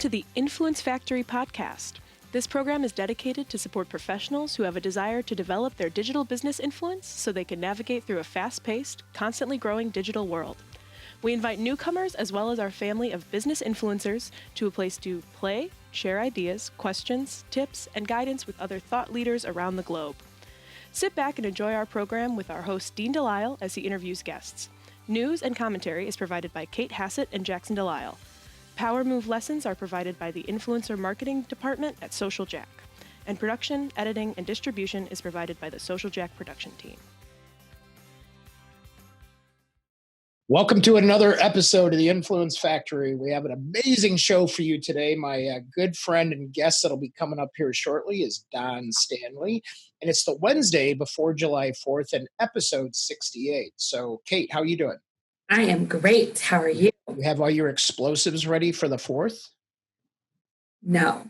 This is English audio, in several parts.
to the Influence Factory podcast. This program is dedicated to support professionals who have a desire to develop their digital business influence so they can navigate through a fast-paced, constantly growing digital world. We invite newcomers as well as our family of business influencers to a place to play, share ideas, questions, tips, and guidance with other thought leaders around the globe. Sit back and enjoy our program with our host Dean Delisle as he interviews guests. News and commentary is provided by Kate Hassett and Jackson Delisle. Power Move lessons are provided by the Influencer Marketing Department at Social Jack. And production, editing, and distribution is provided by the Social Jack production team. Welcome to another episode of the Influence Factory. We have an amazing show for you today. My good friend and guest that'll be coming up here shortly is Don Stanley. And it's the Wednesday before July 4th and episode 68. So, Kate, how are you doing? I am great. How are you? You have all your explosives ready for the 4th? No.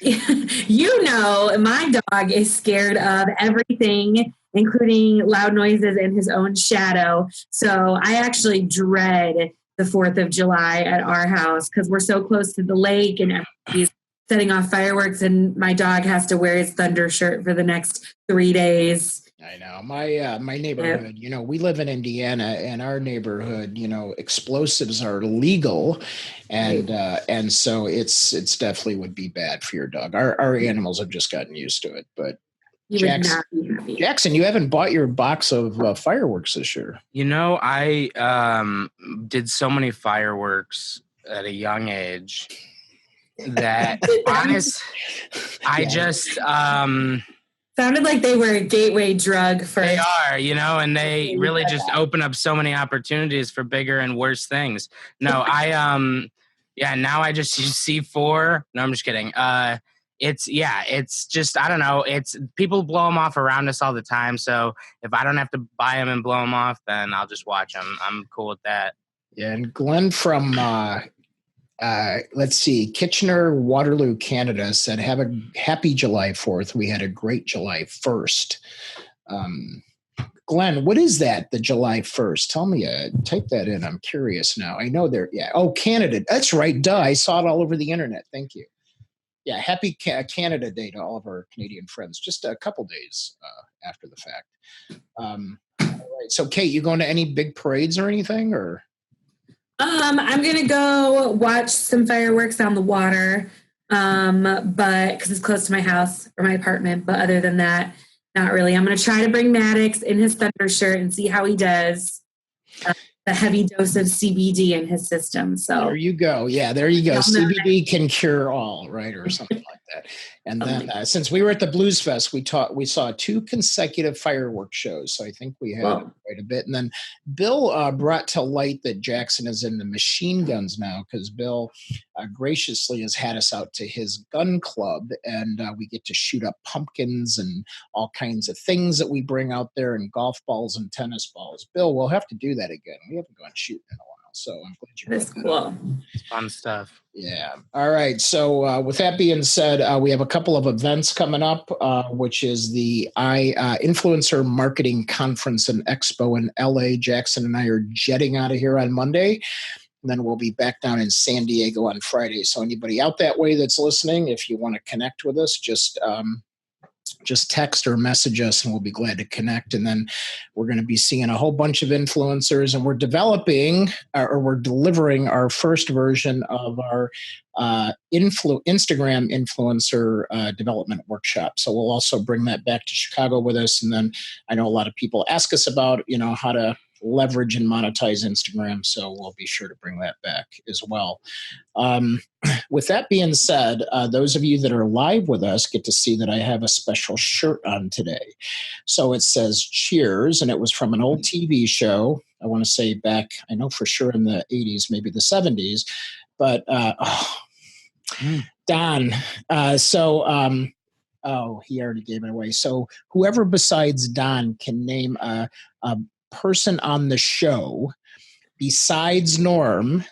You know, my dog is scared of everything, including loud noises and his own shadow. So I actually dread the 4th of July at our house because we're so close to the lake and everybody's setting off fireworks and my dog has to wear his thunder shirt for the next 3 days. I know. My neighborhood, you know, we live in Indiana and our neighborhood, you know, explosives are legal. And so it's definitely would be bad for your dog. Our animals have just gotten used to it, but Jackson, you haven't bought your box of fireworks this year. You know, I did so many fireworks at a young age that I just sounded like they were a gateway drug for. They are, you know, and they really just open up so many opportunities for bigger and worse things. No, now I just use C4. No, I'm just kidding. It's just, I don't know. It's people blow them off around us all the time. So if I don't have to buy them and blow them off, then I'll just watch them. I'm cool with that. Yeah. And Glenn from, let's see, Kitchener, Waterloo, Canada said, have a happy July 4th. We had a great July 1st. Glenn, what is that, the July 1st? Tell me, type that in. I'm curious now. I know Oh, Canada. That's right. Duh. I saw it all over the internet. Thank you. Yeah, happy Canada Day to all of our Canadian friends. Just a couple days after the fact. All right. So, Kate, you going to any big parades or anything, or? I'm gonna go watch some fireworks on the water, but because it's close to my house or my apartment. But other than that, not really. I'm gonna try to bring Maddox in his thunder shirt and see how he does. The heavy dose of CBD in his system. So there you go. Yeah, there you go. CBD can cure all, right, or something like that. And then since we were at the Blues Fest, we saw 2 consecutive fireworks shows. So I think we had quite a bit. And then Bill brought to light that Jackson is in the machine guns now because Bill graciously has had us out to his gun club, and we get to shoot up pumpkins and all kinds of things that we bring out there, and golf balls and tennis balls. Bill, we'll have to do that again. We haven't gone shooting in a while. So I'm glad you. That's cool. It's fun stuff. Yeah. All right. So with that being said, we have a couple of events coming up, which is the Influencer Marketing Conference and Expo in LA. Jackson and I are jetting out of here on Monday. And then we'll be back down in San Diego on Friday. So anybody out that way that's listening, if you want to connect with us, just text or message us and we'll be glad to connect. And then we're going to be seeing a whole bunch of influencers, and we're we're delivering our first version of our Instagram influencer development workshop. So we'll also bring that back to Chicago with us. And then I know a lot of people ask us about, you know, how to leverage and monetize Instagram. So we'll be sure to bring that back as well. With that being said, those of you that are live with us get to see that I have a special shirt on today. So it says cheers, and it was from an old TV show. I want to say back, I know for sure in the 80s, maybe the 70s, but Don. He already gave it away. So whoever besides Don can name a person on the show besides Norm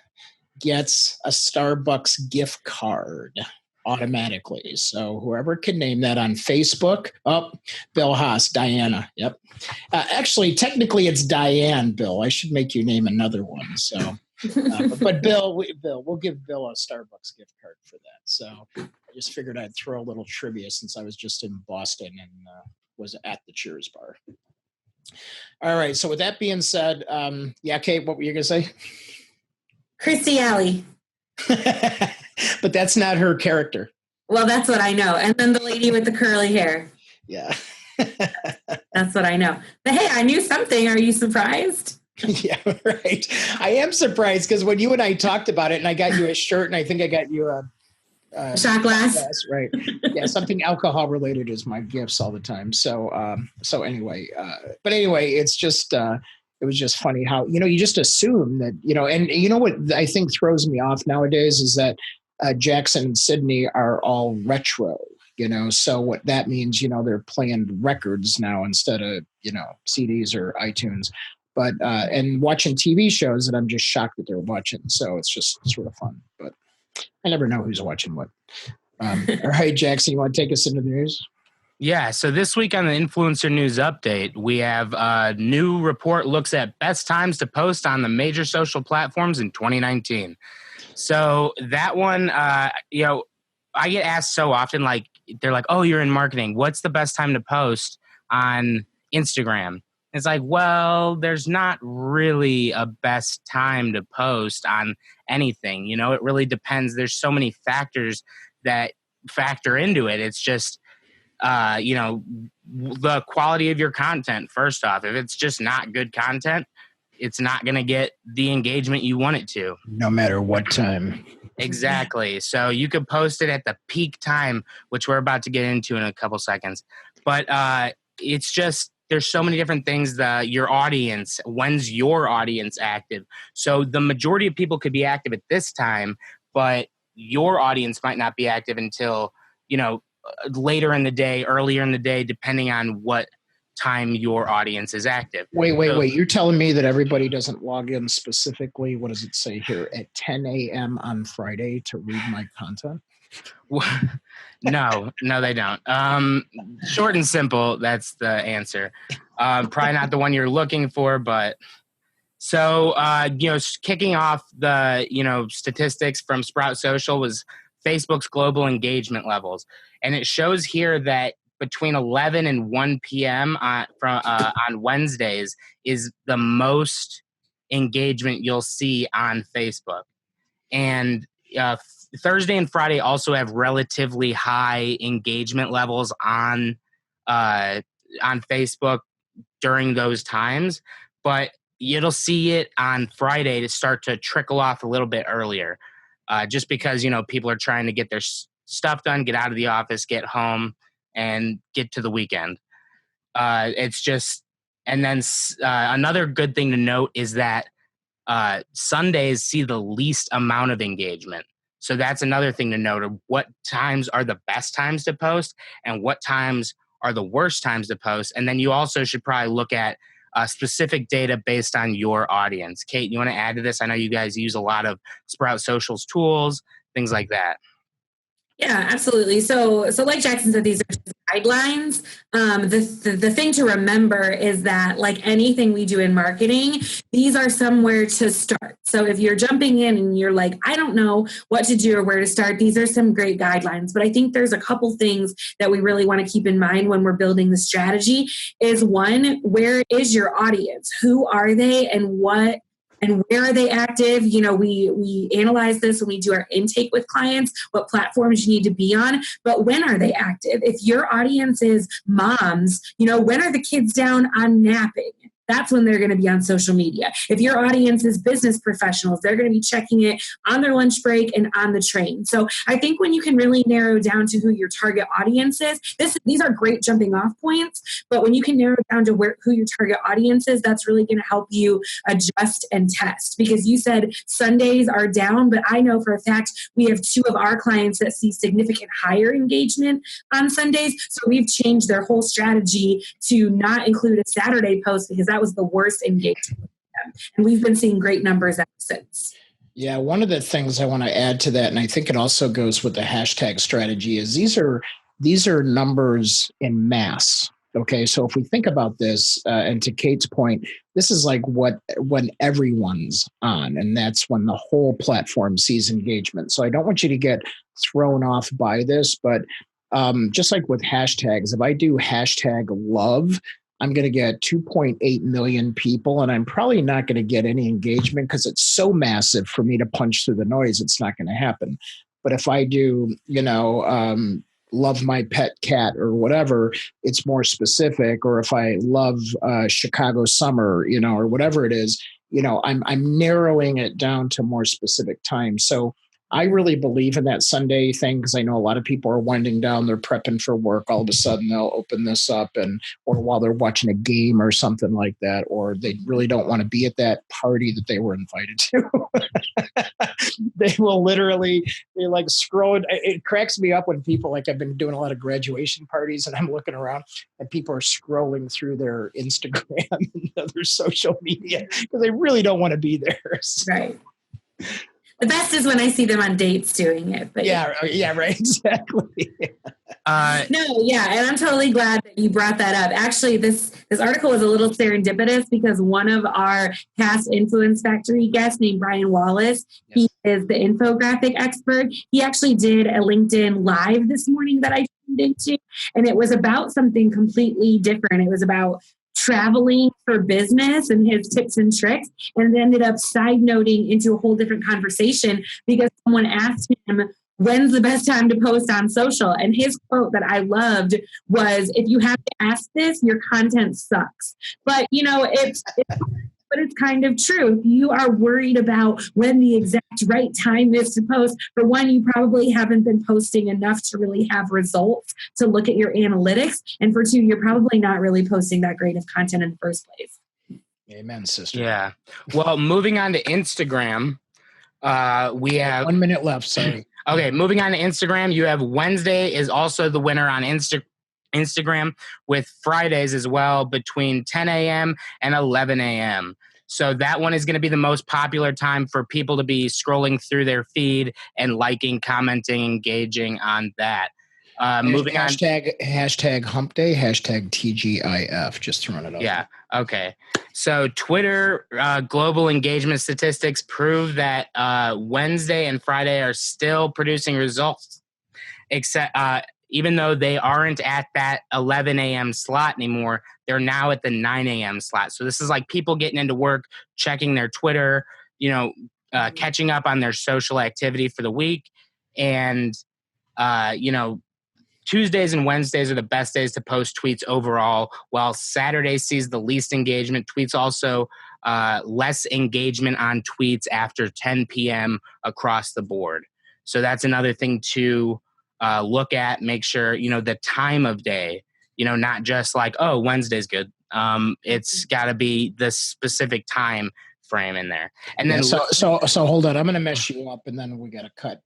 gets a Starbucks gift card automatically. So whoever can name that on Facebook. Bill Haas, Diana. Yep. Actually, technically it's Diane, Bill. I should make you name another one. So But Bill, we'll give Bill a Starbucks gift card for that. So I just figured I'd throw a little trivia since I was just in Boston and was at the Cheers bar. All right. So with that being said, Kate, what were you going to say? Christy Alley. But that's not her character. Well, that's what I know. And then the lady with the curly hair. Yeah. That's what I know. But hey, I knew something. Are you surprised? Yeah, right. I am surprised because when you and I talked about it and I got you a shirt and I think I got you a shot glass. Right. Yeah, something alcohol related is my gifts all the time. So anyway, it's just it was just funny how, you just assume that, and you know what I think throws me off nowadays is that Jackson and Sydney are all retro, so what that means, they're playing records now instead of, CDs or iTunes, but, and watching TV shows that I'm just shocked that they're watching. So it's just sort of fun, but I never know who's watching what. All right, Jackson, you want to take us into the news? Yeah, so this week on the Influencer News Update, we have a new report looks at best times to post on the major social platforms in 2019. So that one, I get asked so often, like, they're like, oh, you're in marketing. What's the best time to post on Instagram? It's like, well, there's not really a best time to post on anything. It really depends. There's so many factors that factor into it. It's just, the quality of your content, first off. If it's just not good content, it's not going to get the engagement you want it to. No matter what time. Exactly. So you could post it at the peak time, which we're about to get into in a couple seconds. But it's just, there's so many different things. Your audience, when's your audience active? So the majority of people could be active at this time, but your audience might not be active until, later in the day, earlier in the day, depending on what time your audience is active. Wait. You're telling me that everybody doesn't log in specifically, what does it say here, at 10 a.m. on Friday to read my content? No, they don't. Short and simple, that's the answer. Probably not the one you're looking for, but so, kicking off the, statistics from Sprout Social was Facebook's global engagement levels. And it shows here that between 11 and 1 p.m. on Wednesdays is the most engagement you'll see on Facebook. And Thursday and Friday also have relatively high engagement levels on Facebook during those times. But you'll see it on Friday to start to trickle off a little bit earlier. Just because, people are trying to get their stuff done, get out of the office, get home, and get to the weekend. It's just, and then another good thing to note is that Sundays see the least amount of engagement. So that's another thing to note of what times are the best times to post and what times are the worst times to post. And then you also should probably look at specific data based on your audience. Kate, you want to add to this? I know you guys use a lot of Sprout Social's tools, things like that. Yeah, absolutely. So like Jackson said, these are just guidelines. The thing to remember is that, like anything we do in marketing, these are somewhere to start. So if you're jumping in and you're like, I don't know what to do or where to start, these are some great guidelines. But I think there's a couple things that we really want to keep in mind when we're building the strategy. Is one, where is your audience? Who are they and what? And where are they active? We analyze this when we do our intake with clients, what platforms you need to be on, but when are they active? If your audience is moms, when are the kids down on napping? That's when they're going to be on social media. If your audience is business professionals, they're going to be checking it on their lunch break and on the train. So I think when you can really narrow down to who your target audience is, these are great jumping off points, but when you can narrow down to who your target audience is, that's really going to help you adjust and test. Because you said Sundays are down, but I know for a fact we have 2 of our clients that see significant higher engagement on Sundays. So we've changed their whole strategy to not include a Saturday post because that was the worst engagement with them. And we've been seeing great numbers ever since. Yeah, one of the things I want to add to that, and I think it also goes with the hashtag strategy, is these are numbers in mass. Okay, so if we think about this, and to Kate's point, this is like when everyone's on, and that's when the whole platform sees engagement. So I don't want you to get thrown off by this, but just like with hashtags, if I do hashtag love, I'm going to get 2.8 million people, and I'm probably not going to get any engagement because it's so massive for me to punch through the noise. It's not going to happen. But if I do, love my pet cat or whatever, it's more specific. Or if I love Chicago summer, or whatever it is, I'm narrowing it down to more specific times. So I really believe in that Sunday thing because I know a lot of people are winding down, they're prepping for work. All of a sudden they'll open this up or while they're watching a game or something like that, or they really don't want to be at that party that they were invited to. They will literally be like scrolling. It cracks me up when people, like I've been doing a lot of graduation parties and I'm looking around and people are scrolling through their Instagram and other social media because they really don't want to be there. So. Right. The best is when I see them on dates doing it. But yeah, right, exactly. And I'm totally glad that you brought that up. Actually, this article was a little serendipitous because one of our past Influence Factory guests named Brian Wallace, He is the infographic expert. He actually did a LinkedIn Live this morning that I tuned into, and it was about something completely different. It was about traveling for business and his tips and tricks, and it ended up side noting into a whole different conversation because someone asked him, when's the best time to post on social? And his quote that I loved was, if you have to ask this, your content sucks. But, but it's kind of true. If you are worried about when the exact right time is to post, for one, you probably haven't been posting enough to really have results to look at your analytics. And for two, you're probably not really posting that great of content in the first place. Amen, sister. Yeah. Well, moving on to Instagram, we have 1 minute left. Sorry. Okay, moving on to Instagram, you have Wednesday is also the winner on Instagram, with Fridays as well between 10 a.m. and 11 a.m. So that one is going to be the most popular time for people to be scrolling through their feed and liking, commenting, engaging on that. Moving on. Hashtag hump day, hashtag TGIF, just throwing it up. Yeah. Okay. So Twitter global engagement statistics prove that Wednesday and Friday are still producing results, except even though they aren't at that 11 a.m. slot anymore, they're now at the 9 a.m. slot. So this is like people getting into work, checking their Twitter, catching up on their social activity for the week. And, Tuesdays and Wednesdays are the best days to post tweets overall, while Saturday sees the least engagement. Tweets also less engagement on tweets after 10 p.m. across the board. So that's another thing to look at. Make sure, the time of day, not just like, oh, Wednesday's good. It's got to be the specific time frame in there. And then so hold on. I'm going to mess you up and then we got to cut.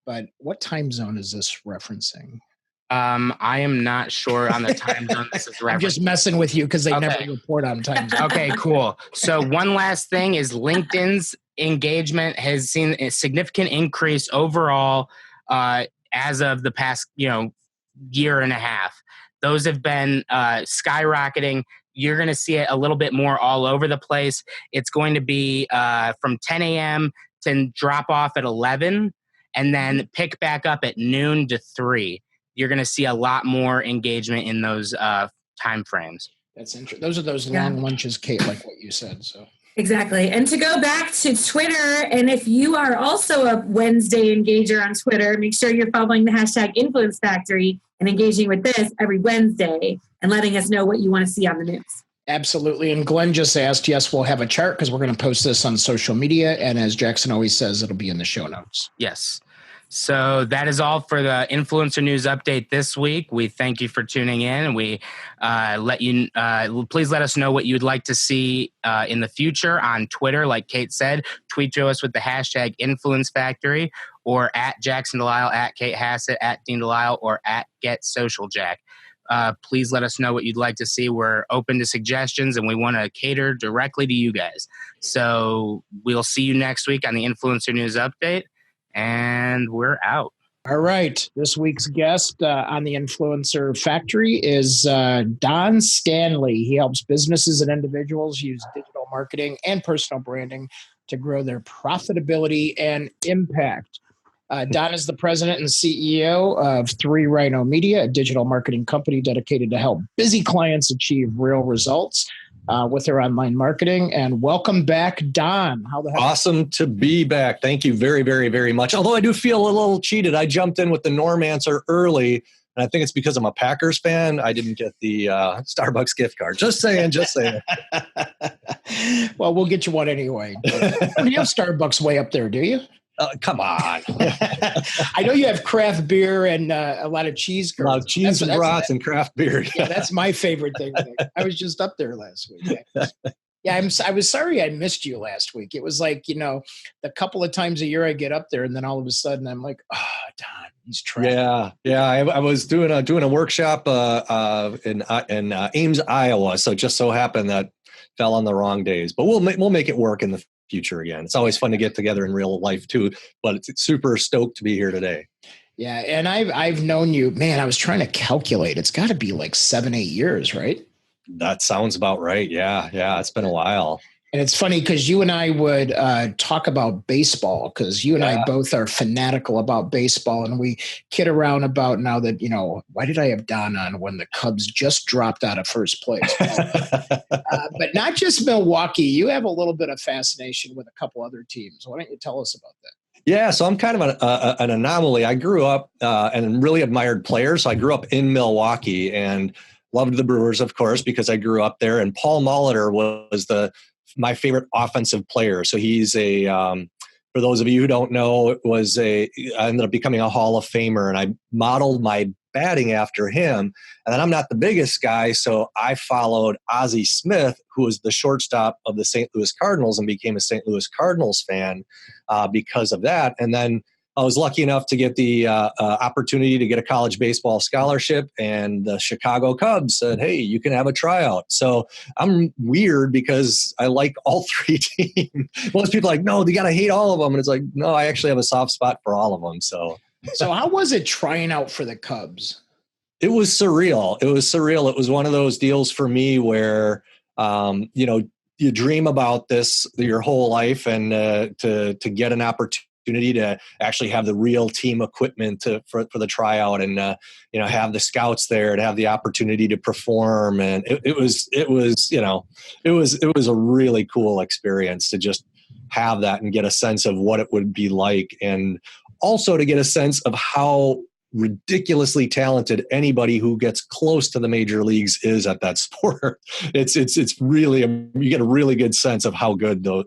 But what time zone is this referencing? I am not sure on the time zone this is referencing. I'm just messing with you because they never report on time zone. Okay, cool. So one last thing is LinkedIn's engagement has seen a significant increase overall as of the past, year and a half. Those have been skyrocketing. You're going to see it a little bit more all over the place. It's going to be from 10 a.m. to drop off at 11. And then pick back up at noon to 3. You're going to see a lot more engagement in those time frames. That's interesting. Those are those long lunches, Kate, like what you said. So exactly. And to go back to Twitter, and if you are also a Wednesday engager on Twitter, make sure you're following the hashtag Influence Factory and engaging with this every Wednesday and letting us know what you want to see on the news. Absolutely. And Glenn just asked, yes, we'll have a chart because we're going to post this on social media. And as Jackson always says, it'll be in the show notes. Yes. So that is all for the Influencer News Update this week. We thank you for tuning in. We please let us know what you'd like to see in the future on Twitter. Like Kate said, tweet to us with the hashtag Influence Factory or at Jackson Delisle, at Kate Hassett, at Dean Delisle, or at Get Social Jack. Please let us know what you'd like to see. We're open to suggestions and we want to cater directly to you guys. So we'll see you next week on the Influencer News Update, and we're out. All right. This week's guest on the Influencer Factory is Don Stanley. He helps businesses and individuals use digital marketing and personal branding to grow their profitability and impact. Don is the president and CEO of Three Rhino Media, a digital marketing company dedicated to help busy clients achieve real results with their online marketing. And welcome back, Don. How the heck? Awesome to be back. Thank you very, very, very much. Although I do feel a little cheated. I jumped in with the Norm answer early, and I think it's because I'm a Packers fan. I didn't get the Starbucks gift card. Just saying, just saying. Well, we'll get you one anyway. You have Starbucks way up there, do you? Come on. I know you have craft beer and a lot of cheese curds. A lot of cheese and brats and craft beer. Yeah, that's my favorite thing. I was just up there last week. Yeah, I was sorry I missed you last week. It was like, the couple of times a year I get up there, and then all of a sudden I'm like, oh, Don, he's trying. Yeah. I was doing a workshop in Ames, Iowa. So it just so happened that fell on the wrong days. But we'll make it work in the future again. It's always fun to get together in real life too, but it's super stoked to be here today. Yeah. And I've known you, man, I was trying to calculate. It's got to be like 7-8 years, right? That sounds about right. Yeah. It's been a while. And it's funny because you and I would talk about baseball, because you and I both are fanatical about baseball, and we kid around about now that, why did I have Don on when the Cubs just dropped out of first place? But not just Milwaukee. You have a little bit of fascination with a couple other teams. Why don't you tell us about that? Yeah, so I'm kind of an anomaly. I grew up and really admired players. So I grew up in Milwaukee and loved the Brewers, of course, because I grew up there. And Paul Molitor was my favorite offensive player. So he's for those of you who don't know, I ended up becoming a Hall of Famer, and I modeled my batting after him. And then I'm not the biggest guy, so I followed Ozzie Smith, who was the shortstop of the St. Louis Cardinals, and became a St. Louis Cardinals fan because of that. And then I was lucky enough to get the opportunity to get a college baseball scholarship, and the Chicago Cubs said, hey, you can have a tryout. So I'm weird because I like all three teams. Most people are like, no, you got to hate all of them. And it's like, no, I actually have a soft spot for all of them. So how was it trying out for the Cubs? It was surreal. It was one of those deals for me where, you dream about this your whole life, and to get an opportunity to actually have the real team equipment for the tryout, and have the scouts there, to have the opportunity to perform, and it was a really cool experience to just have that and get a sense of what it would be like, and also to get a sense of how ridiculously talented anybody who gets close to the major leagues is at that sport. It's really, you get a really good sense of how good the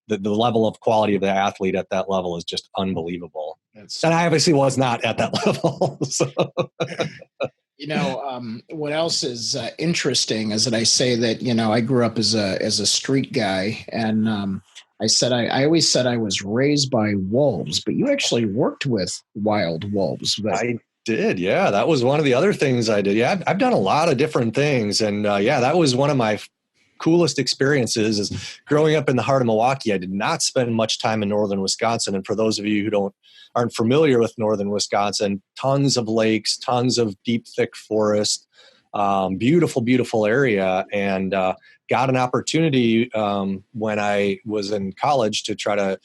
level of quality of the athlete at that level is just unbelievable. And I obviously was not at that level. So. What else is interesting is that I say that, I grew up as a street guy, and I always said I was raised by wolves, but you actually worked with wild wolves. I did. Yeah. That was one of the other things I did. Yeah. I've done a lot of different things. And that was one of my coolest experiences is growing up in the heart of Milwaukee. I did not spend much time in northern Wisconsin. And for those of you who aren't familiar with northern Wisconsin, tons of lakes, tons of deep, thick forest, beautiful, beautiful area. And got an opportunity when I was in college to try to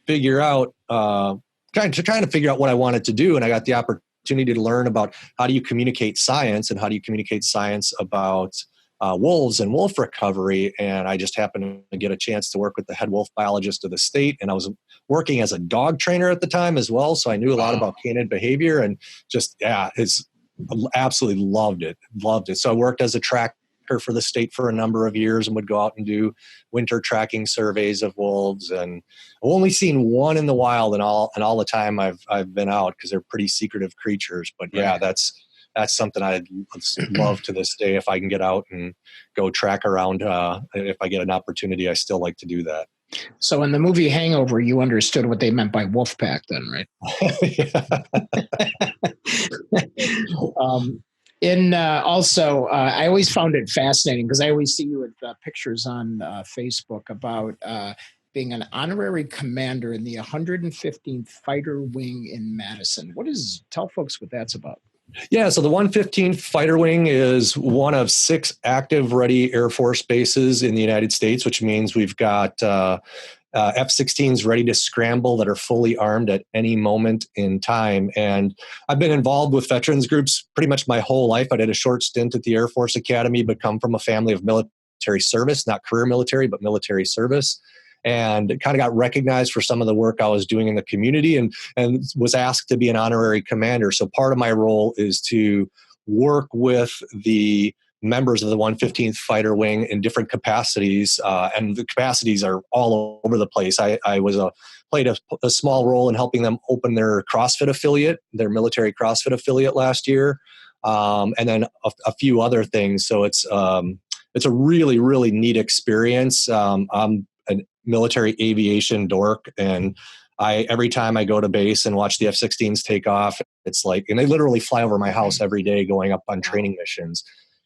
figure out, trying to figure out what I wanted to do. And I got the opportunity to learn about how do you communicate science, and how do you communicate science about wolves and wolf recovery. And I just happened to get a chance to work with the head wolf biologist of the state. And I was working as a dog trainer at the time as well. So I knew a lot about canine behavior, and just, absolutely loved it. So I worked as a tracker for the state for a number of years, and would go out and do winter tracking surveys of wolves. And I've only seen one in the wild in all the time I've been out, because they're pretty secretive creatures. But that's something I'd love to this day. If I can get out and go track around, if I get an opportunity, I still like to do that. So in the movie Hangover, you understood what they meant by wolf pack then, right? I always found it fascinating, because I always see you with pictures on Facebook about being an honorary commander in the 115th Fighter Wing in Madison. Tell folks what that's about. Yeah, so the 115th Fighter Wing is one of 6 active ready Air Force bases in the United States, which means we've got F-16s ready to scramble that are fully armed at any moment in time. And I've been involved with veterans groups pretty much my whole life. I did a short stint at the Air Force Academy, but come from a family of military service, not career military, but military service. And kind of got recognized for some of the work I was doing in the community and was asked to be an honorary commander. So part of my role is to work with the members of the 115th Fighter Wing in different capacities, and the capacities are all over the place. I played a small role in helping them open their CrossFit affiliate, their military CrossFit affiliate last year, and then a few other things. So it's a really, really neat experience. I'm a military aviation dork, and every time I go to base and watch the F-16s take off, it's like, and they literally fly over my house every day going up on training missions.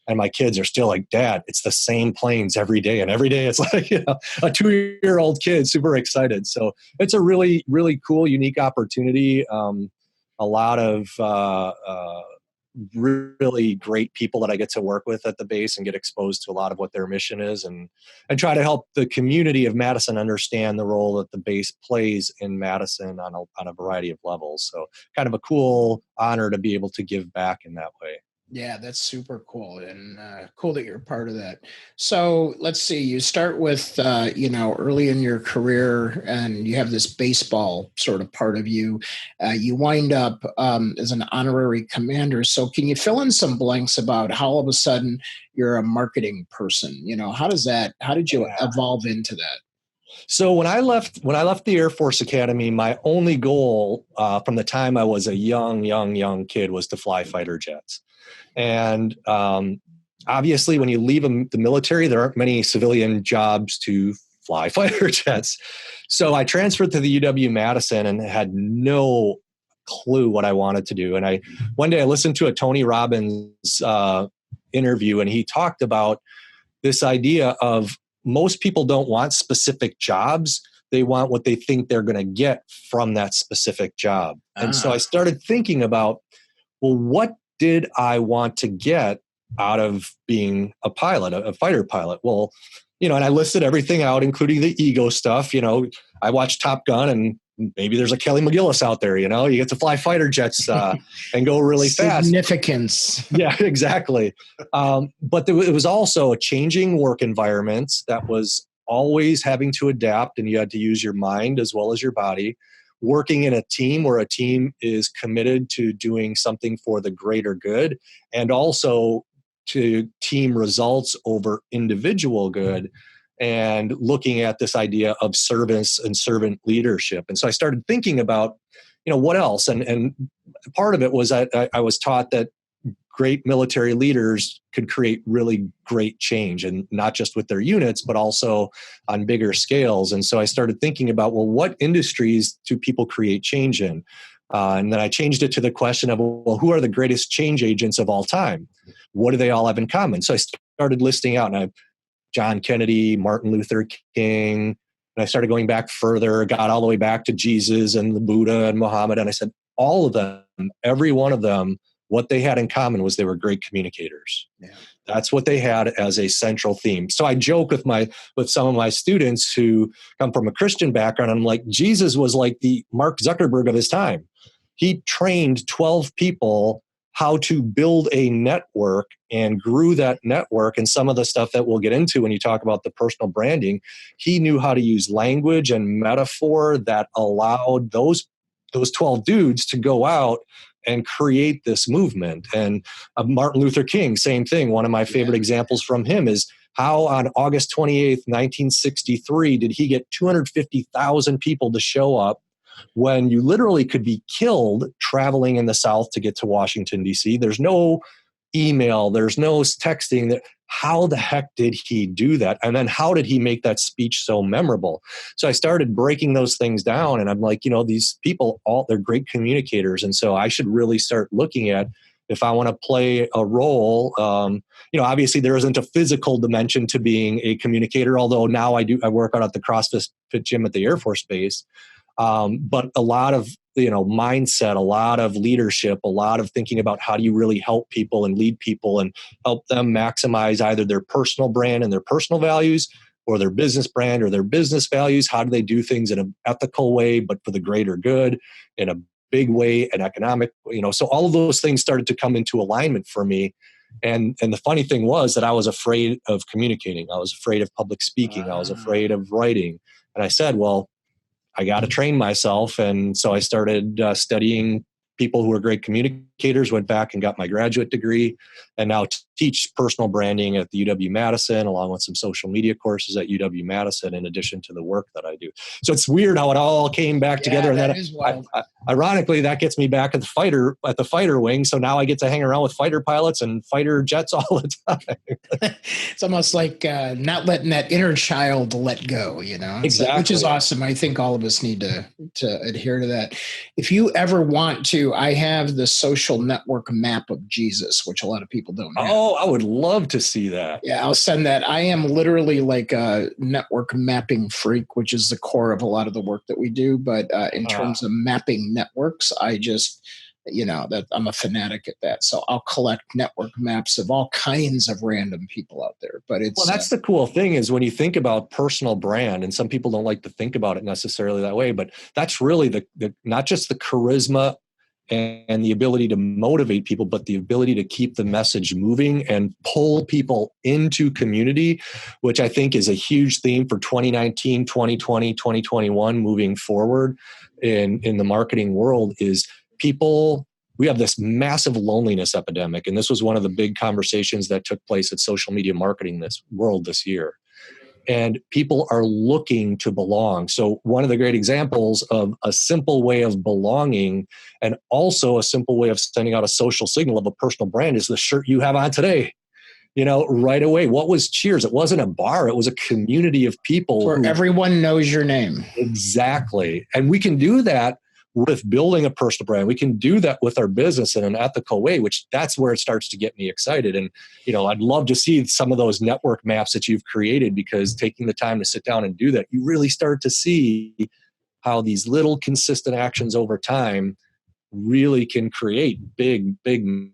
And my kids are still like, Dad, it's the same planes every day. And every day it's like, a 2-year-old kid, super excited. So it's a really, really cool, unique opportunity. A lot of really great people that I get to work with at the base and get exposed to a lot of what their mission is, and try to help the community of Madison understand the role that the base plays in Madison on a variety of levels. So kind of a cool honor to be able to give back in that way. Yeah, that's super cool, and cool that you're part of that. So let's see, you start with, early in your career, and you have this baseball sort of part of you. You wind up as an honorary commander. So can you fill in some blanks about how all of a sudden you're a marketing person? How did you evolve into that? So when I left the Air Force Academy, my only goal from the time I was a young kid was to fly fighter jets. And obviously, when you leave the military, there aren't many civilian jobs to fly fighter jets. So I transferred to the UW-Madison and had no clue what I wanted to do. And one day I listened to a Tony Robbins interview, and he talked about this idea of most people don't want specific jobs. They want what they think they're going to get from that specific job. And so I started thinking about, well, what did I want to get out of being a pilot, a fighter pilot? Well, and I listed everything out, including the ego stuff. I watched Top Gun, and maybe there's a Kelly McGillis out there. You get to fly fighter jets and go really fast. Significance. Yeah, exactly. But it was also a changing work environment that was always having to adapt, and you had to use your mind as well as your body. Working in a team where a team is committed to doing something for the greater good, and also to team results over individual good, and looking at this idea of service and servant leadership. And so I started thinking about, what else? And part of it was I was taught that great military leaders could create really great change, and not just with their units, but also on bigger scales. And so I started thinking about, well, what industries do people create change in? And then I changed it to the question of, well, who are the greatest change agents of all time? What do they all have in common? So I started listing out, and John Kennedy, Martin Luther King, and I started going back further, got all the way back to Jesus and the Buddha and Muhammad. And I said, all of them, every one of them, what they had in common was they were great communicators. Yeah. That's what they had as a central theme. So I joke with some of my students who come from a Christian background. I'm like, Jesus was like the Mark Zuckerberg of his time. He trained 12 people how to build a network and grew that network. And some of the stuff that we'll get into when you talk about the personal branding, he knew how to use language and metaphor that allowed those 12 dudes to go out and create this movement. And Martin Luther King, same thing. One of my favorite examples from him is how on August 28th, 1963, did he get 250,000 people to show up when you literally could be killed traveling in the South to get to Washington, D.C. There's no email, there's no texting. How the heck did he do that? And then how did he make that speech so memorable? So I started breaking those things down, and I'm like, these people, they're great communicators. And so I should really start looking at, if I want to play a role, obviously there isn't a physical dimension to being a communicator, although now I work out at the CrossFit gym at the Air Force Base. But a lot of, mindset, a lot of leadership, a lot of thinking about how do you really help people and lead people and help them maximize either their personal brand and their personal values, or their business brand or their business values. How do they do things in an ethical way, but for the greater good, in a big way, an economic, so all of those things started to come into alignment for me. And the funny thing was that I was afraid of communicating. I was afraid of public speaking. I was afraid of writing. And I said, well, I got to train myself. And so I started studying people who are great communicators, went back and got my graduate degree, and now teach personal branding at the UW-Madison, along with some social media courses at UW-Madison, in addition to the work that I do. So it's weird how it all came back together. And then ironically, that gets me back at the fighter wing. So now I get to hang around with fighter pilots and fighter jets all the time. It's almost like not letting that inner child let go, Exactly. Which is awesome. I think all of us need to adhere to that. If you ever want to, I have the social network map of Jesus, which a lot of people don't have. Oh, I would love to see that. Yeah, I'll send that. I am literally like a network mapping freak, which is the core of a lot of the work that we do. But in terms of mapping networks, I just, that I'm a fanatic at that. So I'll collect network maps of all kinds of random people out there. But that's the cool thing is when you think about personal brand, and some people don't like to think about it necessarily that way, but that's really the not just the charisma and the ability to motivate people, but the ability to keep the message moving and pull people into community, which I think is a huge theme for 2019, 2020, 2021 moving forward in the marketing world. Is people, we have this massive loneliness epidemic. And this was one of the big conversations that took place at social media marketing this year. And people are looking to belong. So one of the great examples of a simple way of belonging, and also a simple way of sending out a social signal of a personal brand, is the shirt you have on today. Right away. What was Cheers? It wasn't a bar. It was a community of people where everyone knows your name. Exactly. And we can do that with building a personal brand. We can do that with our business in an ethical way, which that's where it starts to get me excited. And, I'd love to see some of those network maps that you've created, because taking the time to sit down and do that, you really start to see how these little consistent actions over time really can create big,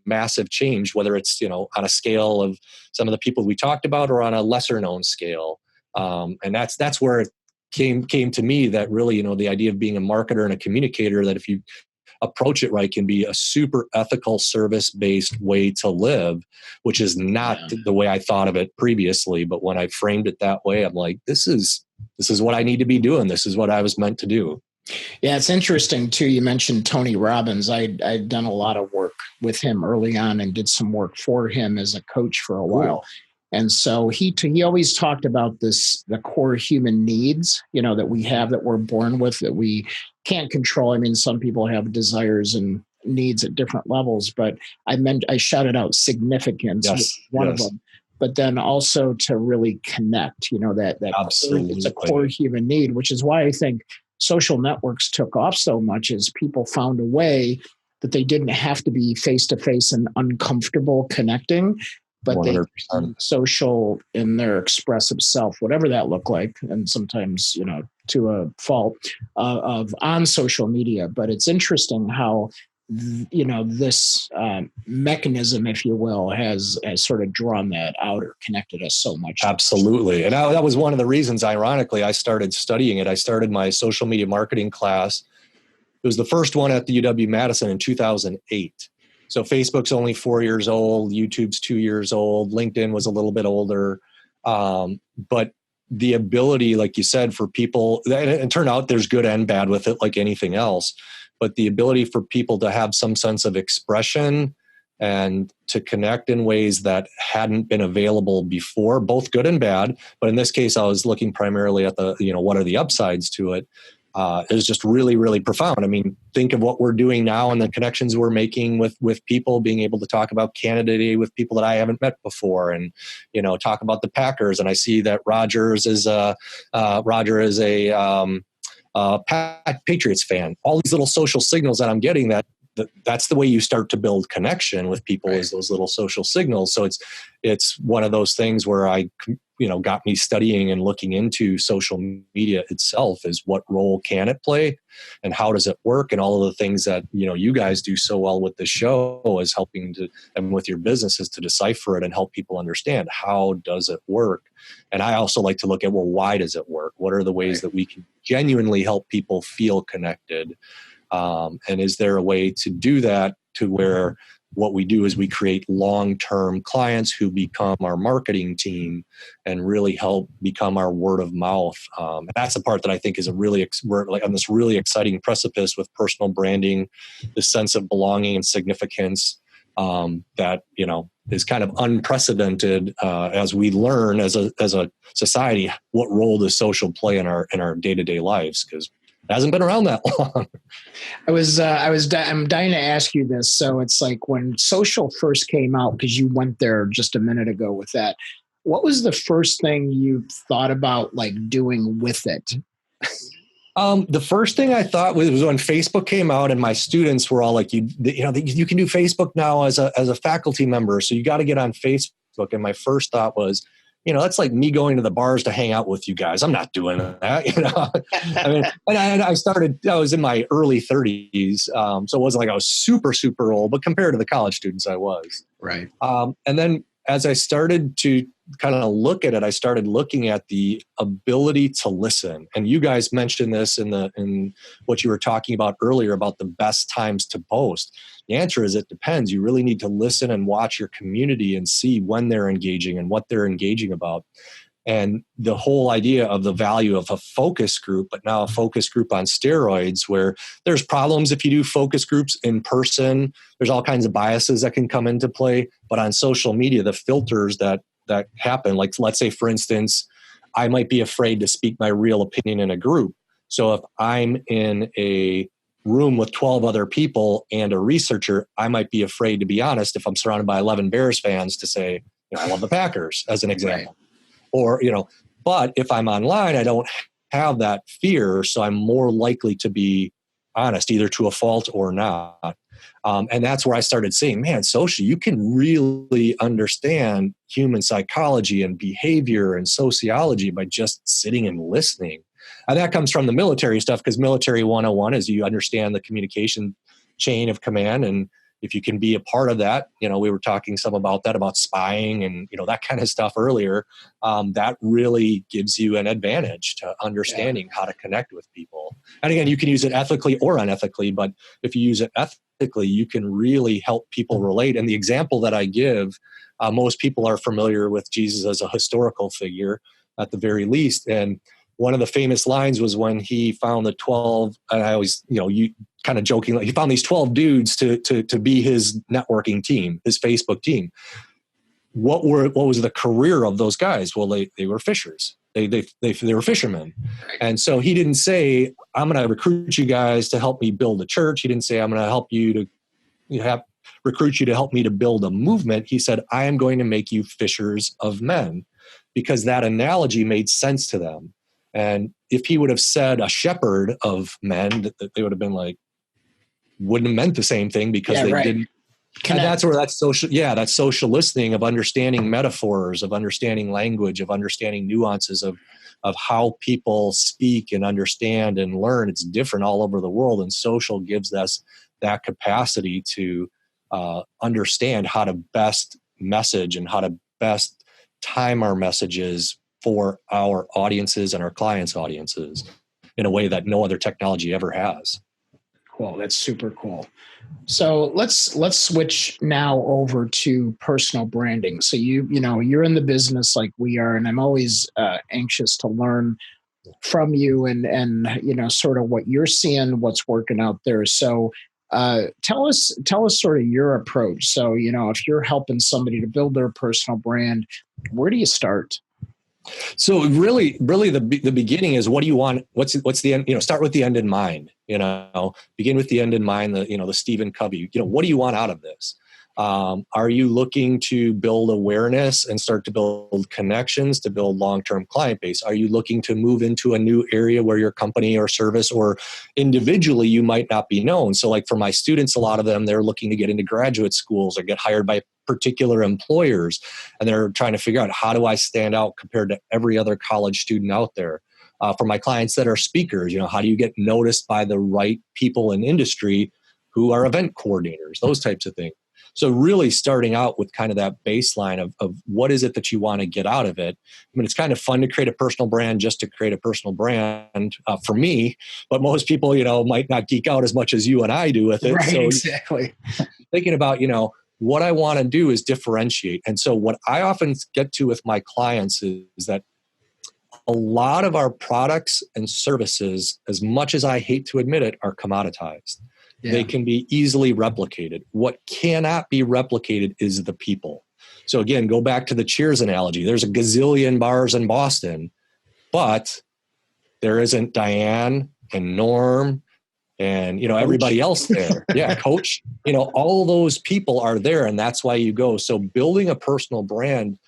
massive change, whether it's, on a scale of some of the people we talked about or on a lesser known scale. And that's where it came to me, that really, the idea of being a marketer and a communicator, that if you approach it right, can be a super ethical, service-based way to live, which is not the way I thought of it previously. But when I framed it that way, I'm like, this is what I need to be doing. This is what I was meant to do. Yeah, it's interesting too. You mentioned Tony Robbins. I'd done a lot of work with him early on and did some work for him as a coach for a while. And so he always talked about the core human needs, that we have, that we're born with, that we can't control. I mean, some people have desires and needs at different levels, but I shouted out significance, one of them. But then also to really connect, that Absolutely. It's a core human need, which is why I think social networks took off so much, is people found a way that they didn't have to be face-to-face and uncomfortable connecting, but 100%. They social in their expressive self, whatever that looked like, and sometimes, to a fault of on social media. But it's interesting how, this mechanism, if you will, has sort of drawn that out or connected us so much. Absolutely. And that was one of the reasons, ironically, I started studying it. I started my social media marketing class. It was the first one at the UW-Madison in 2008. So Facebook's only 4 years old. YouTube's 2 years old. LinkedIn was a little bit older. But the ability, like you said, for people, and it turned out there's good and bad with it, like anything else, but the ability for people to have some sense of expression and to connect in ways that hadn't been available before, both good and bad. But in this case, I was looking primarily at what are the upsides to it. It was just really, really profound. I mean, think of what we're doing now and the connections we're making with people, being able to talk about Canada Day with people that I haven't met before, and talk about the Packers. And I see that Roger is a Patriots fan. All these little social signals that I'm getting, that that's the way you start to build connection with people, is those little social signals. So it's one of those things where got me studying and looking into social media itself, is what role can it play and how does it work, and all of the things that, you guys do so well with the show is helping to, and with your businesses, to decipher it and help people understand how does it work. And I also like to look at, well, why does it work? What are the ways that we can genuinely help people feel connected? And is there a way to do that to where what we do is we create long-term clients who become our marketing team and really help become our word of mouth. And that's the part that I think is we're like on this really exciting precipice with personal branding, this sense of belonging and significance that, is kind of unprecedented as we learn as a society, what role does social play in our day-to-day lives? Because it hasn't been around that long. I'm dying to ask you this. So it's like when social first came out, because you went there just a minute ago with that, what was the first thing you thought about like doing with it? The first thing I thought was when Facebook came out, and my students were all like, you can do Facebook now as a faculty member, so you got to get on Facebook. And my first thought was, that's like me going to the bars to hang out with you guys. I'm not doing that, I mean, and I was in my early 30s. So it wasn't like I was super, super old, but compared to the college students, I was. Right. And then as I started to kind of look at it, I started looking at the ability to listen. And you guys mentioned this in what you were talking about earlier about the best times to post. The answer is it depends. You really need to listen and watch your community and see when they're engaging and what they're engaging about. And the whole idea of the value of a focus group, but now a focus group on steroids, where there's problems if you do focus groups in person. There's all kinds of biases that can come into play. But on social media, the filters that happen, like let's say, for instance, I might be afraid to speak my real opinion in a group. So if I'm in a room with 12 other people and a researcher, I might be afraid, to be honest, if I'm surrounded by 11 Bears fans, to say, I love the Packers, as an example. Right. Or, but if I'm online, I don't have that fear. So I'm more likely to be honest, either to a fault or not. And that's where I started seeing, man, social, you can really understand human psychology and behavior and sociology by just sitting and listening. And that comes from the military stuff, because military 101 is you understand the communication chain of command. And if you can be a part of that, we were talking some about that, about spying and, that kind of stuff earlier. That really gives you an advantage to understanding how to connect with people. And again, you can use it ethically or unethically, but if you use it ethically, you can really help people relate. And the example that I give, most people are familiar with Jesus as a historical figure at the very least. And one of the famous lines was when he found the 12, and I always, you kind of jokingly, he found these 12 dudes to be his networking team, his Facebook team. What was the career of those guys? Well, they were fishers. They were fishermen. And so he didn't say, I'm going to recruit you guys to help me build a church. He didn't say, I'm going to help you to recruit you to help me to build a movement. He said, I am going to make you fishers of men, because that analogy made sense to them. And if he would have said a shepherd of men, they would have been like, wouldn't have meant the same thing, because they didn't. And that's where that's social listening, of understanding metaphors, of understanding language, of understanding nuances of how people speak and understand and learn. It's different all over the world. And social gives us that capacity to understand how to best message and how to best time our messages for our audiences and our clients' audiences in a way that no other technology ever has. Cool. That's super cool. So let's switch now over to personal branding. So you're in the business like we are, and I'm always anxious to learn from you and sort of what you're seeing, what's working out there. So tell us sort of your approach. So if you're helping somebody to build their personal brand, where do you start? So really the beginning is, what do you want? What's the end? Start with the end in mind. Begin with the end in mind. The Stephen Covey. What do you want out of this? Are you looking to build awareness and start to build connections to build long-term client base? Are you looking to move into a new area where your company or service or individually you might not be known? So like for my students, a lot of them, they're looking to get into graduate schools or get hired by particular employers. And they're trying to figure out, how do I stand out compared to every other college student out there? For my clients that are speakers, how do you get noticed by the right people in industry who are event coordinators, those types of things. So really starting out with kind of that baseline of what is it that you want to get out of it. I mean, it's kind of fun to create a personal brand just to create a personal brand for me, but most people, might not geek out as much as you and I do with it. Right, so exactly. Thinking about, what I want to do is differentiate. And so what I often get to with my clients is that a lot of our products and services, as much as I hate to admit it, are commoditized. Yeah. They can be easily replicated. What cannot be replicated is the people. So again, go back to the Cheers analogy. There's a gazillion bars in Boston, but there isn't Diane and Norm and everybody else there. Yeah, Coach. All those people are there, and that's why you go. So building a personal brand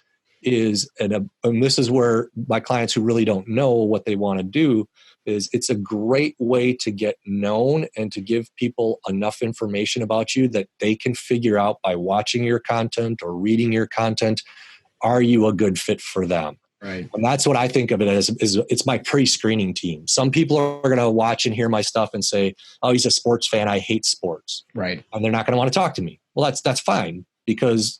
is, and this is where my clients who really don't know what they want to do, is it's a great way to get known and to give people enough information about you that they can figure out by watching your content or reading your content, are you a good fit for them? Right. And that's what I think of it as, is it's my pre-screening team. Some people are going to watch and hear my stuff and say, oh, he's a sports fan, I hate sports. Right. And they're not going to want to talk to me. Well, that's fine, because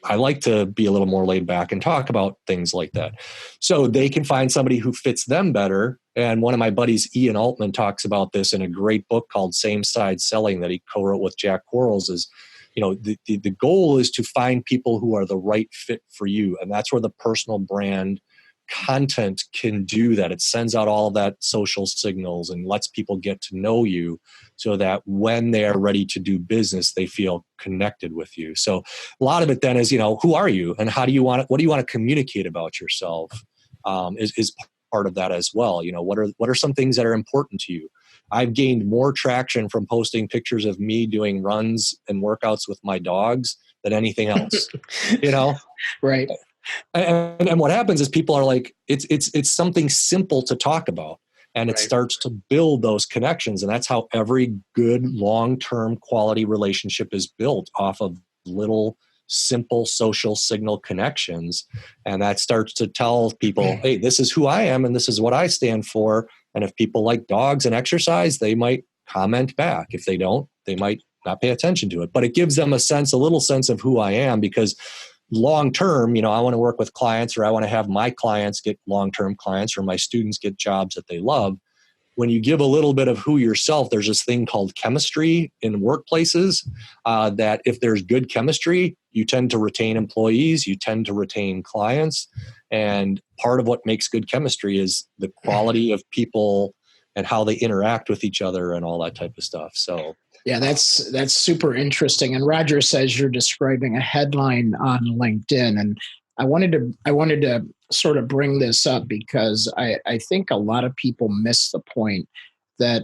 I like to be a little more laid back and talk about things like that. So they can find somebody who fits them better. And one of my buddies, Ian Altman, talks about this in a great book called Same Side Selling that he co-wrote with Jack Quarles. Is, the goal is to find people who are the right fit for you. And that's where the personal brand content can do that. It sends out all of that social signals and lets people get to know you, so that when they are ready to do business, they feel connected with you. So a lot of it then is, who are you and how do you want it? What do you want to communicate about yourself? Is part of that as well. What are some things that are important to you? I've gained more traction from posting pictures of me doing runs and workouts with my dogs than anything else. Right. And what happens is people are like, it's something simple to talk about, and it starts to build those connections. And that's how every good long-term quality relationship is built, off of little simple social signal connections. And that starts to tell people, hey, this is who I am and this is what I stand for. And if people like dogs and exercise, they might comment back. If they don't, they might not pay attention to it. But it gives them a little sense of who I am, because long term, I want to work with clients, or I want to have my clients get long-term clients, or my students get jobs that they love. When you give a little bit of who yourself, there's this thing called chemistry in workplaces, that if there's good chemistry, you tend to retain employees, you tend to retain clients. And part of what makes good chemistry is the quality of people and how they interact with each other and all that type of stuff. So yeah, that's super interesting. And Roger says you're describing a headline on LinkedIn, and I wanted to sort of bring this up because I think a lot of people miss the point that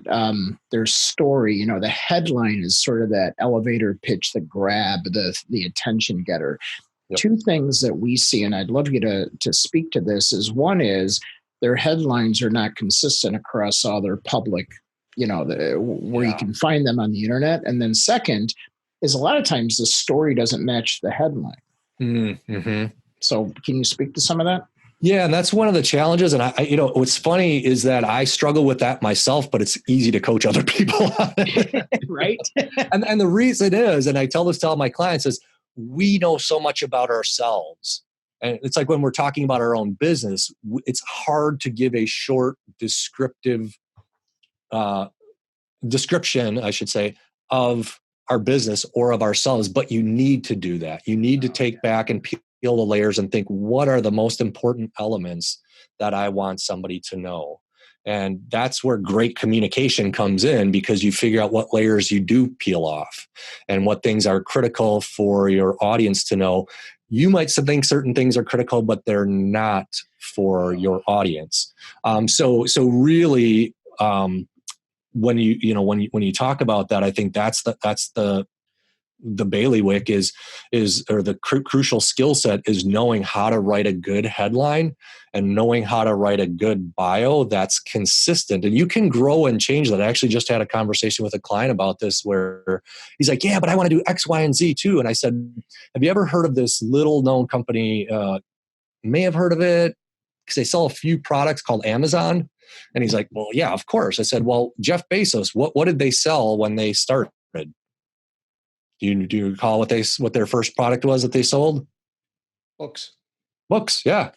their story, the headline is sort of that elevator pitch, the grab, the attention getter. Yep. Two things that we see, and I'd love you to speak to this, is one is their headlines are not consistent across all their public, where you can find them on the internet. And then second is a lot of times the story doesn't match the headline. Mm-hmm. So can you speak to some of that? Yeah, and that's one of the challenges. And I what's funny is that I struggle with that myself, but it's easy to coach other people on it. Right. And the reason is, and I tell this to all my clients, is we know so much about ourselves. And it's like when we're talking about our own business, it's hard to give a short description, I should say, of our business or of ourselves, but you need to do that. You need to take back and peel the layers and think, what are the most important elements that I want somebody to know? And that's where great communication comes in, because you figure out what layers you do peel off and what things are critical for your audience to know. You might think certain things are critical, but they're not for your audience. So really, when you talk about that, I think that's the the bailiwick is or the crucial skill set is knowing how to write a good headline and knowing how to write a good bio that's consistent. And you can grow and change that. I actually just had a conversation with a client about this where he's like, yeah, but I want to do X, Y, and Z too. And I said, have you ever heard of this little known company? May have heard of it because they sell a few products called Amazon. And he's like, well, yeah, of course. I said, well, Jeff Bezos, what did they sell when they started? Do you recall what their first product was that they sold? Books, yeah.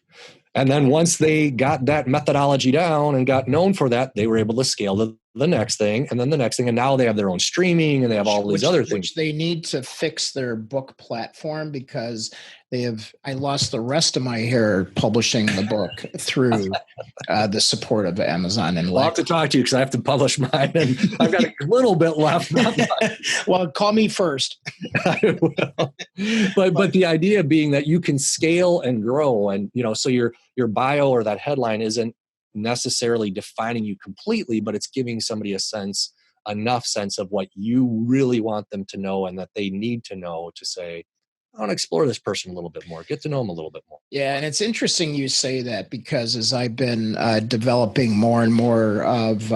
And then once they got that methodology down and got known for that, they were able to scale to the next thing and then the next thing. And now they have their own streaming and they have all these other things. Which they need to fix their book platform because I lost the rest of my hair publishing the book through the support of Amazon. And I'll have to talk to you because I have to publish mine and I've got a little bit left. Well, call me first. I will. But the idea being that you can scale and grow and, so your bio or that headline isn't necessarily defining you completely, but it's giving somebody enough sense of what you really want them to know and that they need to know to say, I want to explore this person a little bit more, get to know them a little bit more. Yeah. And it's interesting you say that because as I've been developing more and more of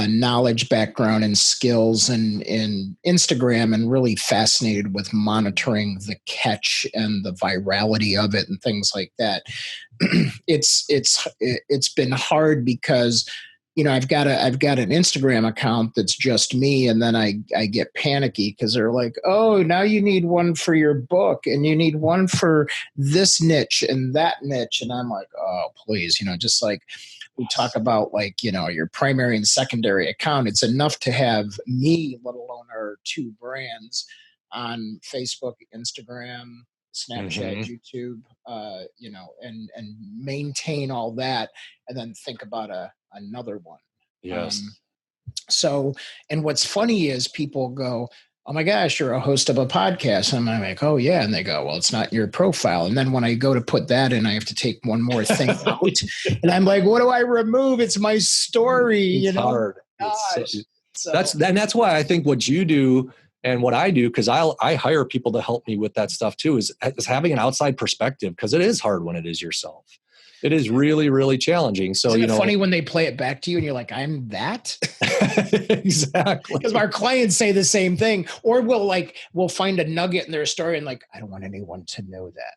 knowledge, background, and skills in Instagram and really fascinated with monitoring the catch and the virality of it and things like that. It's been hard because I've got an Instagram account that's just me, and then I get panicky because they're like, oh, now you need one for your book and you need one for this niche and that niche, and I'm like, oh, please, just like we talk about, like, your primary and secondary account. It's enough to have me, let alone our two brands on Facebook, Instagram, Snapchat, YouTube, and maintain all that, and then think about another one. Yes. And what's funny is people go, oh my gosh, you're a host of a podcast. And I'm like, oh yeah. And they go, well, it's not your profile. And then when I go to put that in, I have to take one more thing out. And I'm like, what do I remove? It's my story. It's hard. That's why I think what you do and what I do, because I hire people to help me with that stuff too, is having an outside perspective, because it is hard when it is yourself. It is really, really challenging. So, Isn't it funny when they play it back to you and you're like, I'm that? Exactly. Because our clients say the same thing. Or we'll find a nugget in their story and like, I don't want anyone to know that.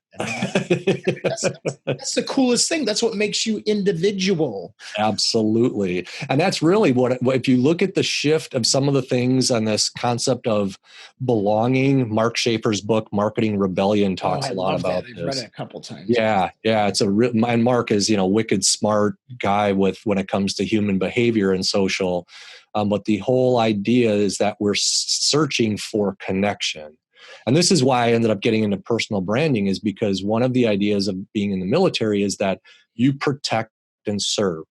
That's the coolest thing. That's what makes you individual. Absolutely. And that's really what if you look at the shift of some of the things on this concept of belonging, Mark Schaefer's book, Marketing Rebellion, talks a lot about this. I've read it a couple times. Yeah. It's and Mark is, wicked smart guy when it comes to human behavior and social. But the whole idea is that we're searching for connection. And this is why I ended up getting into personal branding, is because one of the ideas of being in the military is that you protect and serve.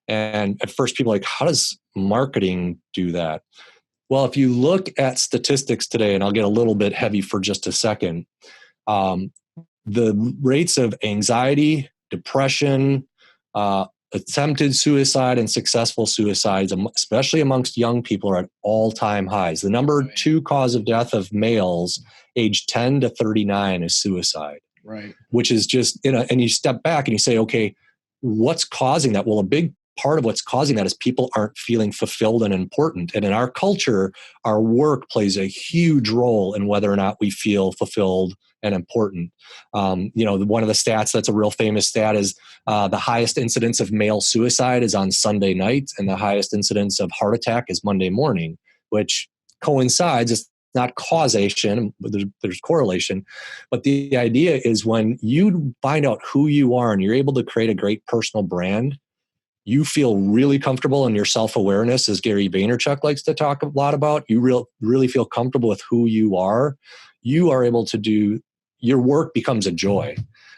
And at first people are like, how does marketing do that? Well, if you look at statistics today, and I'll get a little bit heavy for just a second, the rates of anxiety, depression, attempted suicide, and successful suicides, especially amongst young people, are at all-time highs. The number 2 cause of death of males aged 10 to 39 is suicide. Right. Which is just, and you step back and you say, okay, what's causing that? Well, a big part of what's causing that is people aren't feeling fulfilled and important. And in our culture, our work plays a huge role in whether or not we feel fulfilled and important. One of the stats that's a real famous stat is the highest incidence of male suicide is on Sunday night, and the highest incidence of heart attack is Monday morning, which coincides. It's not causation, but there's correlation. But the idea is when you find out who you are and you're able to create a great personal brand, you feel really comfortable in your self-awareness, as Gary Vaynerchuk likes to talk a lot about. You really feel comfortable with who you are. You are able to do, your work becomes a joy.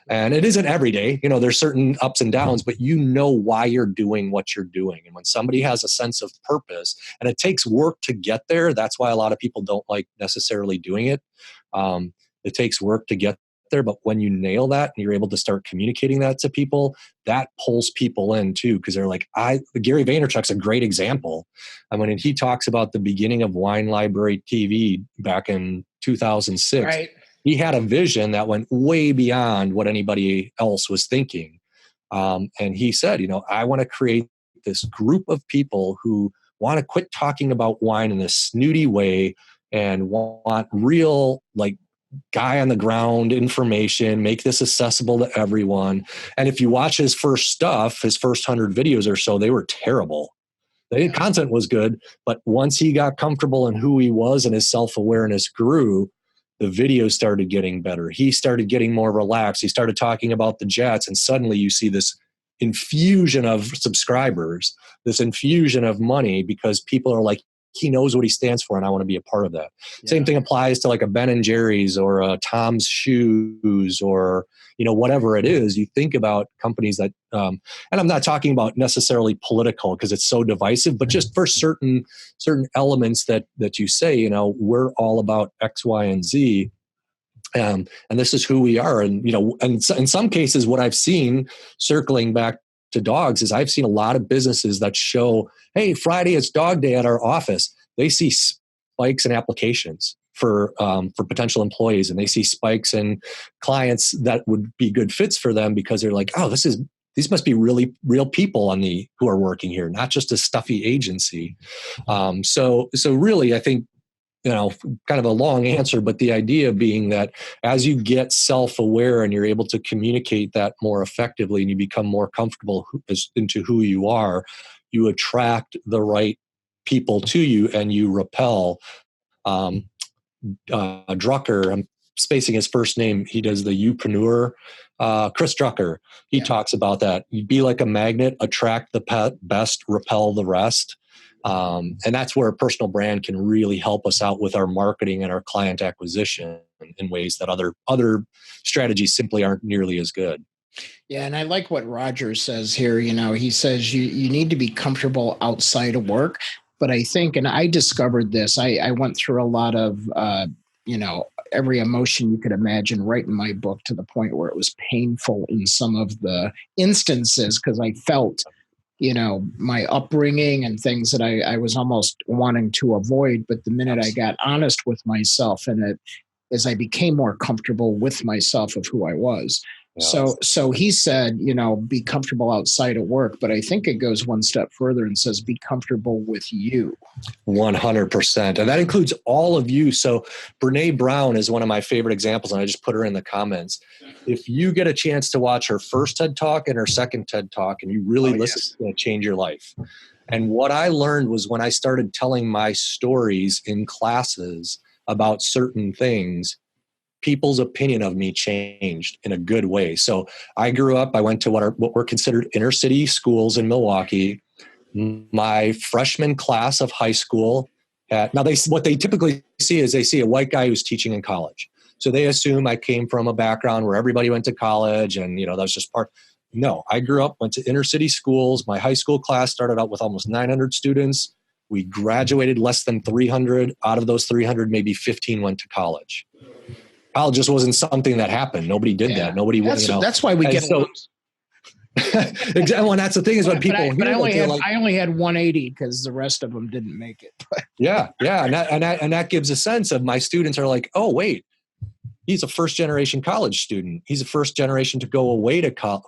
And it isn't every day, there's certain ups and downs, but you know why you're doing what you're doing. And when somebody has a sense of purpose, and it takes work to get there, that's why a lot of people don't like necessarily doing it. It takes work to get there. But when you nail that and you're able to start communicating that to people, that pulls people in too. Cause they're like, Gary Vaynerchuk's a great example. I mean, and he talks about the beginning of Wine Library TV back in 2006. Right. He had a vision that went way beyond what anybody else was thinking. And he said, I want to create this group of people who want to quit talking about wine in this snooty way and want real, like, guy on the ground information, make this accessible to everyone. And if you watch his first stuff, his first 100 videos or so, they were terrible. The content was good, but once he got comfortable in who he was and his self-awareness grew, the videos started getting better. He started getting more relaxed. He started talking about the Jets, and suddenly you see this infusion of subscribers, this infusion of money, because people are like, he knows what he stands for, and I want to be a part of that. Yeah. Same thing applies to like a Ben and Jerry's or a Tom's Shoes or, whatever it is. You think about companies that, and I'm not talking about necessarily political because it's so divisive, but just for certain elements that you say, we're all about X, Y, and Z. And this is who we are. And, and in some cases, what I've seen, circling back to dogs, is I've seen a lot of businesses that show, hey, Friday is dog day at our office. They see spikes in applications for potential employees, and they see spikes in clients that would be good fits for them because they're like, oh, these must be really real people who are working here, not just a stuffy agency. So really, I think, kind of a long answer, but the idea being that as you get self-aware and you're able to communicate that more effectively and you become more comfortable into who you are, you attract the right people to you and you repel. Drucker, I'm spacing his first name. He does the Youpreneur. Chris Drucker, he talks about that. You be like a magnet, attract the best, repel the rest. And that's where a personal brand can really help us out with our marketing and our client acquisition in ways that other strategies simply aren't nearly as good. Yeah, and I like what Roger says here. He says you need to be comfortable outside of work. But I think, and I discovered this, I went through a lot of, every emotion you could imagine right in my book, to the point where it was painful in some of the instances because I felt my upbringing and things that I was almost wanting to avoid. But the minute I got honest with myself and as I became more comfortable with myself of who I was. Yes. So he said, be comfortable outside of work. But I think it goes one step further and says, be comfortable with you. 100%. And that includes all of you. So Brene Brown is one of my favorite examples. And I just put her in the comments. If you get a chance to watch her first TED Talk and her second TED Talk, and you really listen, it's going to change your life. And what I learned was when I started telling my stories in classes about certain things, people's opinion of me changed in a good way. So I grew up, I went to what were considered inner city schools in Milwaukee. My freshman class of high school what they typically see is they see a white guy who's teaching in college. So they assume I came from a background where everybody went to college and, that was just part. No, I grew up, went to inner city schools. My high school class started out with almost 900 students. We graduated less than 300. Out of those 300, maybe 15 went to college. College just wasn't something that happened. Nobody did that. Nobody went. That's why we get so. Exactly, and that's the thing is when people. I only had 180 because the rest of them didn't make it. yeah, and that gives a sense of my students are like, oh wait, he's a first generation college student. He's a first generation to go away to college.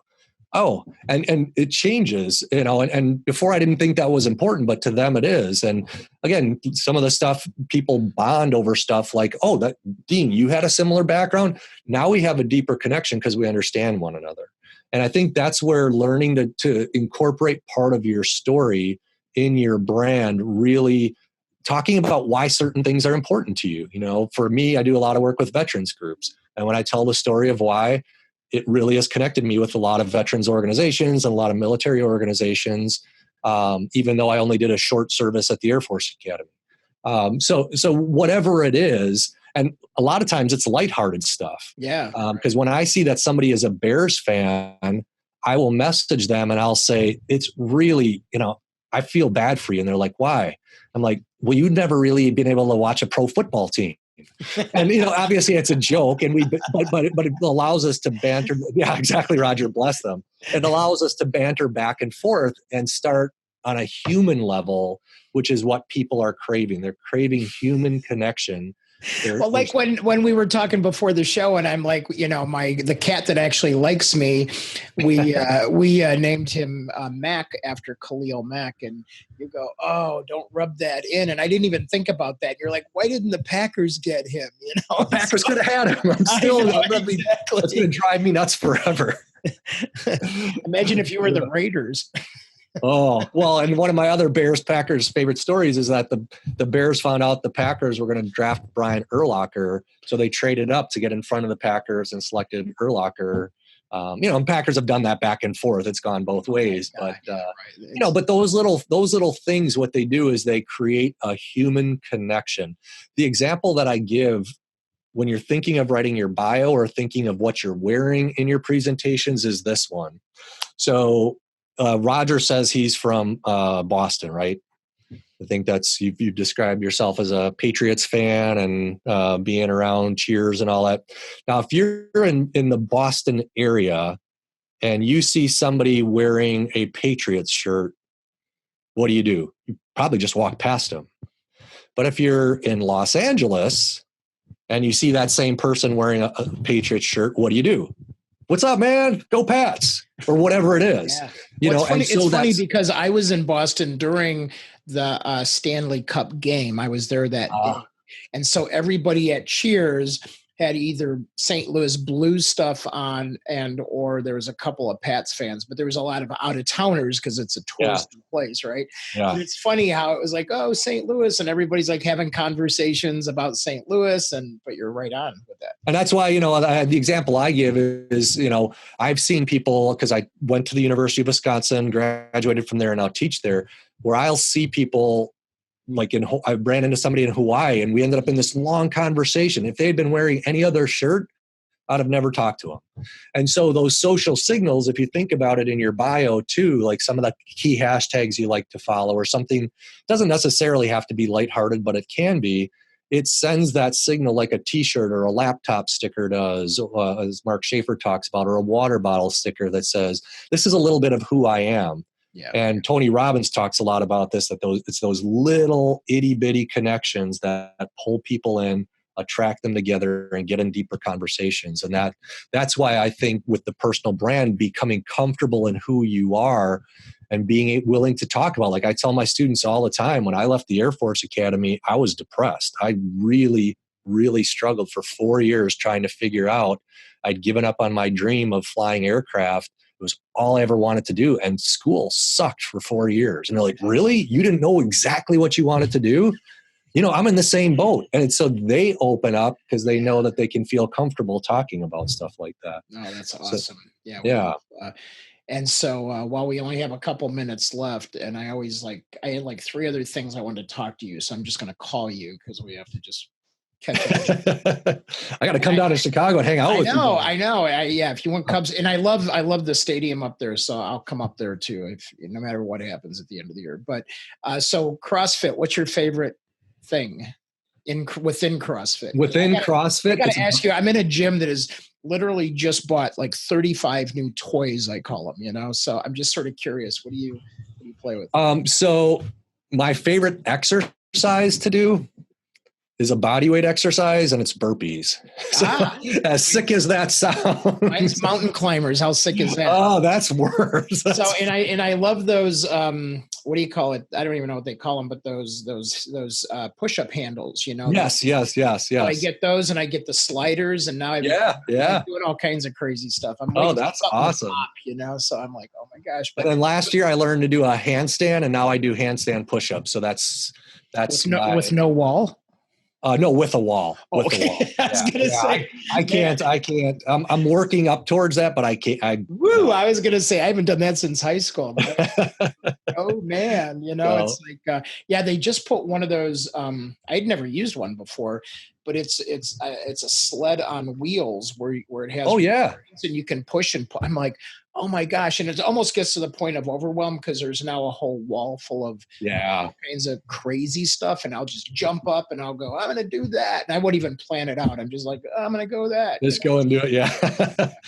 Oh, and it changes, and before I didn't think that was important, but to them it is. And again, some of the stuff people bond over stuff like, oh, that Dean, you had a similar background. Now we have a deeper connection because we understand one another. And I think that's where learning to incorporate part of your story in your brand, really talking about why certain things are important to you. For me, I do a lot of work with veterans groups. And when I tell the story of why, it really has connected me with a lot of veterans organizations and a lot of military organizations, even though I only did a short service at the Air Force Academy. So whatever it is, and a lot of times it's lighthearted stuff. Yeah. Because when I see that somebody is a Bears fan, I will message them and I'll say, it's really, I feel bad for you. And they're like, why? I'm like, well, you've never really been able to watch a pro football team. And, obviously it's a joke, and but it allows us to banter. Yeah, exactly, Roger, bless them. It allows us to banter back and forth and start on a human level, which is what people are craving. They're craving human connection. Well, like when we were talking before the show, and I'm like, the cat that actually likes me, we named him Mac after Khalil Mack, and you go, oh, don't rub that in, and I didn't even think about that. You're like, why didn't the Packers get him? The Packers could have had him. I'm still exactly. That's going to drive me nuts forever. Imagine if you were the Raiders. Oh, well, and one of my other Bears-Packers favorite stories is that the Bears found out the Packers were going to draft Brian Urlacher, so they traded up to get in front of the Packers and selected Urlacher. And Packers have done that back and forth. It's gone both ways, but but those little things, what they do is they create a human connection. The example that I give when you're thinking of writing your bio or thinking of what you're wearing in your presentations is this one. So Roger says he's from Boston, right? I think that's you've described yourself as a Patriots fan and being around cheers and all that. Now, if you're in the Boston area and you see somebody wearing a Patriots shirt, what do? You probably just walk past them. But if you're in Los Angeles and you see that same person wearing a Patriots shirt, what do? What's up, man? Go Pats, or whatever it is. Yeah. It's funny because I was in Boston during the Stanley Cup game. I was there that day. And so everybody at Cheers had either St. Louis Blues stuff on or there was a couple of Pats fans, but there was a lot of out-of-towners because it's a touristy place, right? Yeah. And it's funny how it was like, oh, St. Louis, and everybody's like having conversations about St. Louis, but you're right on with that. And that's why, the example I give is, I've seen people, because I went to the University of Wisconsin, graduated from there, and now teach there, where I'll see people like I ran into somebody in Hawaii and we ended up in this long conversation. If they had been wearing any other shirt, I'd have never talked to them. And so those social signals, if you think about it in your bio too, like some of the key hashtags you like to follow or something, doesn't necessarily have to be lighthearted, but it can be. It sends that signal like a t-shirt or a laptop sticker does, as Mark Schaefer talks about, or a water bottle sticker that says, this is a little bit of who I am. Yeah. And Tony Robbins talks a lot about this, that it's those little itty bitty connections that pull people in, attract them together, and get in deeper conversations. And that's why I think with the personal brand, becoming comfortable in who you are and being willing to talk about, like I tell my students all the time, when I left the Air Force Academy, I was depressed. I really, really struggled for 4 years trying to figure out. I'd given up on my dream of flying aircraft. It was all I ever wanted to do. And school sucked for 4 years. And they're like, really? You didn't know exactly what you wanted to do? I'm in the same boat. And so they open up because they know that they can feel comfortable talking about stuff like that. Oh, that's awesome. So, yeah. And so while we only have a couple minutes left, and I had like 3 other things I wanted to talk to you. So I'm just going to call you because we have to just catch up. I got to come down to Chicago and hang out with you. I know. If you want Cubs, and I love the stadium up there, so I'll come up there too, no matter what happens at the end of the year. But so CrossFit, what's your favorite thing within CrossFit? CrossFit, I got to ask you. I'm in a gym that has literally just bought like 35 new toys. I call them, So I'm just sort of curious. What do you play with? So my favorite exercise to do is a body weight exercise, and it's burpees. So, as sick as that sounds. Mine's mountain climbers. How sick is that? Oh, that's worse. And I love those. What do you call it? I don't even know what they call them, but those push-up handles. Yes. So I get those, and I get the sliders, and now I'm doing all kinds of crazy stuff. That's awesome. Top, so I'm like, oh my gosh. But then last year I learned to do a handstand, and now I do handstand push-ups. So that's with no wall. No, with a wall. Okay. I was gonna say I can't. I'm working up towards that, but I can't. I was gonna say I haven't done that since high school. Oh man, it's like they just put one of those. I'd never used one before, but it's a sled on wheels where it has. Oh yeah. And you can push and pull. I'm like, Oh my gosh. And it almost gets to the point of overwhelm because there's now a whole wall full of all kinds of crazy stuff. And I'll just jump up and I'll go, I'm going to do that. And I won't even plan it out. I'm just like, I'm going to go that. Just go and do it. Yeah.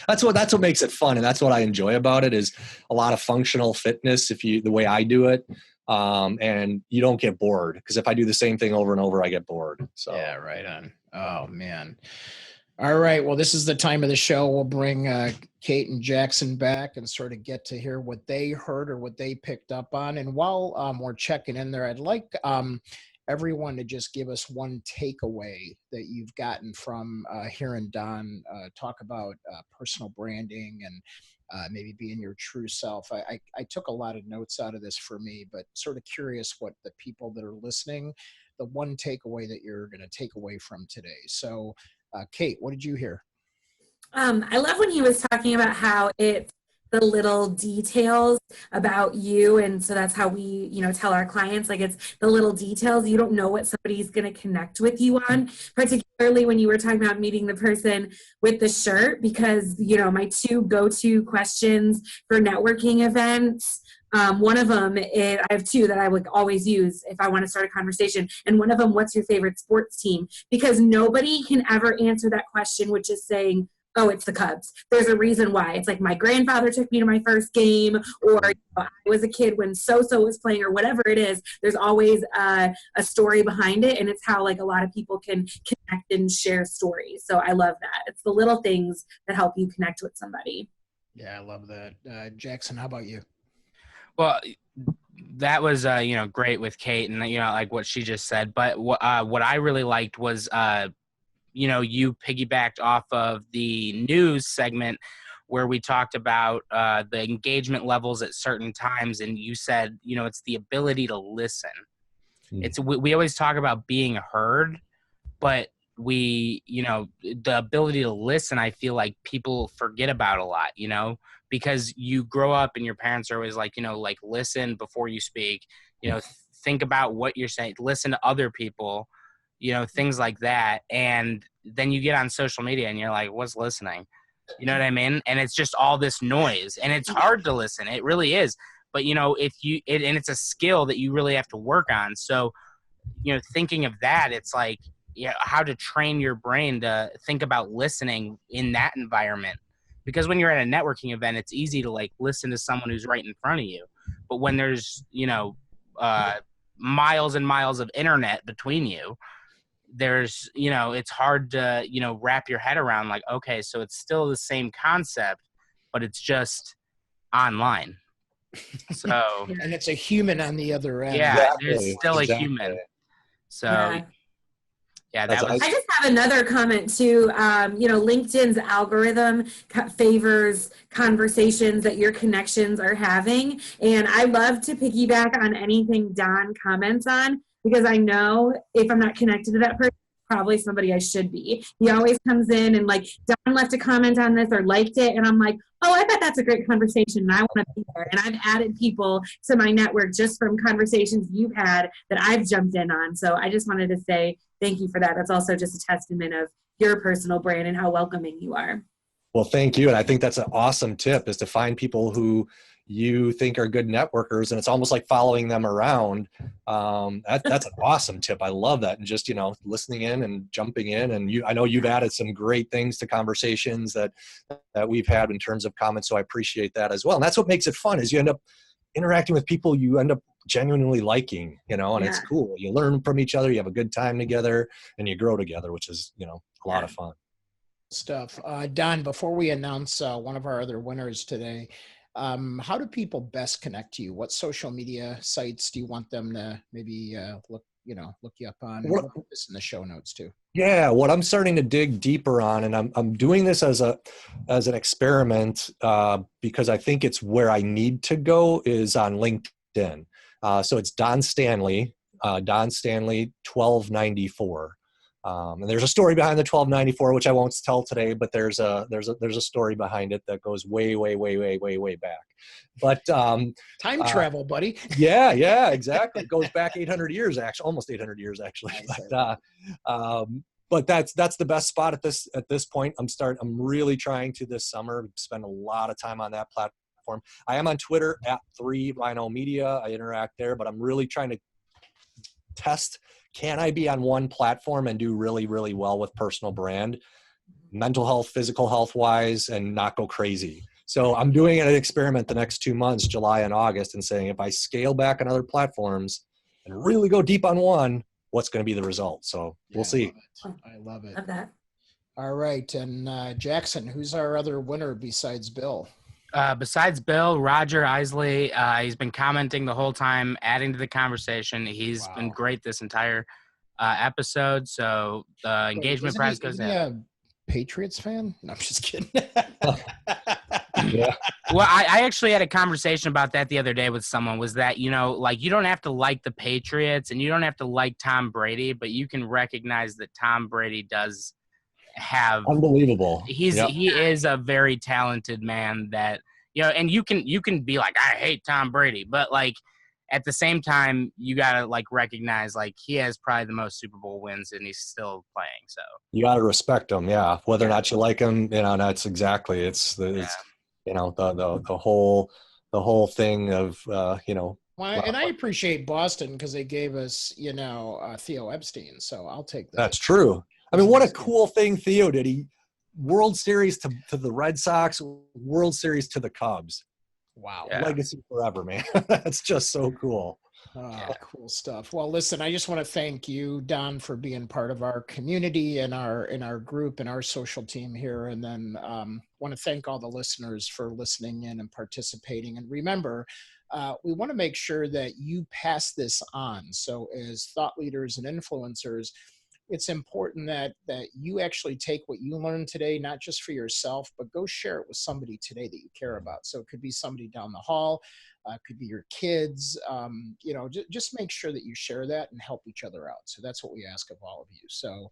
That's what makes it fun. And that's what I enjoy about it is a lot of functional fitness. The way I do it. And you don't get bored because if I do the same thing over and over, I get bored. So yeah, right on. Oh man. All right. Well, this is the time of the show. We'll bring Kate and Jackson back and sort of get to hear what they heard or what they picked up on. And while we're checking in there, I'd like everyone to just give us one takeaway that you've gotten from hearing Don talk about personal branding and maybe being your true self. I took a lot of notes out of this for me, but sort of curious what the people that are listening, the one takeaway that you're going to take away from today. So, Kate, what did you hear? I love when he was talking about how it's the little details about you. And so that's how we, tell our clients, like it's the little details. You don't know what somebody's going to connect with you on, particularly when you were talking about meeting the person with the shirt, because, my two go-to questions for networking events, one of them, I have two that I would always use if I want to start a conversation. And one of them, what's your favorite sports team? Because nobody can ever answer that question with just saying, oh, it's the Cubs. There's a reason why. It's like my grandfather took me to my first game, or I was a kid when so-so was playing, or whatever it is. There's always a story behind it, and it's how like a lot of people can connect and share stories. So I love that. It's the little things that help you connect with somebody. Yeah, I love that. Jackson, how about you? Well, that was, great with Kate and, like what she just said. But what I really liked was, you piggybacked off of the news segment where we talked about the engagement levels at certain times. And you said, it's the ability to listen. We always talk about being heard, but the ability to listen, I feel like people forget about a lot, because you grow up and your parents are always like, like listen before you speak, think about what you're saying, listen to other people, things like that. And then you get on social media and you're like, what's listening? You know what I mean? And it's just all this noise and it's hard to listen. It really is. But, and it's a skill that you really have to work on. So, thinking of that, it's like, how to train your brain to think about listening in that environment. Because when you're at a networking event, it's easy to like listen to someone who's right in front of you. But when there's, miles and miles of internet between you, there's, it's hard to, wrap your head around like, okay, so it's still the same concept, but it's just online. So, and it's a human on the other end. Yeah, exactly. There's still a human. So, yeah, that was. I just have another comment too. LinkedIn's algorithm favors conversations that your connections are having. And I love to piggyback on anything Don comments on, because I know if I'm not connected to that person, probably somebody I should be. He always comes in and like, Don left a comment on this or liked it. And I'm like, oh, I bet that's a great conversation and I want to be there. And I've added people to my network just from conversations you've had that I've jumped in on. So I just wanted to say thank you for that. That's also just a testament of your personal brand and how welcoming you are. Well, thank you. And I think that's an awesome tip, is to find people who you think are good networkers, and it's almost like following them around. That's an awesome tip. I love that. And just, listening in and jumping in. And I know you've added some great things to conversations that we've had in terms of comments. So I appreciate that as well. And that's what makes it fun, is you end up interacting with people you end up genuinely liking, and it's cool. You learn from each other, you have a good time together, and you grow together, which is, a lot of fun. Stuff. Don, before we announce one of our other winners today, how do people best connect to you? What social media sites do you want them to maybe look you up on? We'll put this in the show notes too. Yeah, what I'm starting to dig deeper on, and I'm doing this as an experiment because I think it's where I need to go, is on LinkedIn. So it's Don Stanley, 1294. And there's a story behind the 1294, which I won't tell today, but there's a story behind it that goes way back. But time travel, buddy. Yeah, exactly. It goes back 800 years, actually, almost 800 years, actually. But but that's the best spot at this point. I'm really trying to this summer spend a lot of time on that platform. I am on Twitter at 3Rhino Media. I interact there, but I'm really trying to test, can I be on one platform and do really, really well with personal brand, mental health, physical health wise, and not go crazy. So I'm doing an experiment the next 2 months, July and August, and saying if I scale back on other platforms and really go deep on one, what's going to be the result? So we'll see. I love it. Love that. All right. And Jackson, who's our other winner besides Bill? Besides Bill, Roger Isley, he's been commenting the whole time, adding to the conversation. He's been great this entire episode. So the engagement prize goes out. Patriots fan? No, I'm just kidding. Yeah. Well, I actually had a conversation about that the other day with someone, was that, you know, like, you don't have to like the Patriots and you don't have to like Tom Brady, but you can recognize that Tom Brady does have unbelievable. He is a very talented man that, you know, and you can be like, I hate Tom Brady, but like at the same time, you gotta like recognize like he has probably the most Super Bowl wins and he's still playing. So you gotta respect him, whether or not you like him, you know. That's exactly you know, the whole thing of you know. Well, and I appreciate Boston because they gave us, you know, Theo Epstein, so I'll take that. That's true. I mean, what a cool thing Theo did. He World Series to the Red Sox, World Series to the Cubs. Wow. Yeah. Legacy forever, man. That's just so cool. Cool stuff. Well, listen, I just want to thank you, Don, for being part of our community and our group and our social team here. And then want to thank all the listeners for listening in and participating. And remember, we want to make sure that you pass this on. So as thought leaders and influencers, it's important that you actually take what you learned today, not just for yourself, but go share it with somebody today that you care about. So it could be somebody down the hall, could be your kids, you know, just make sure that you share that and help each other out. So that's what we ask of all of you. So,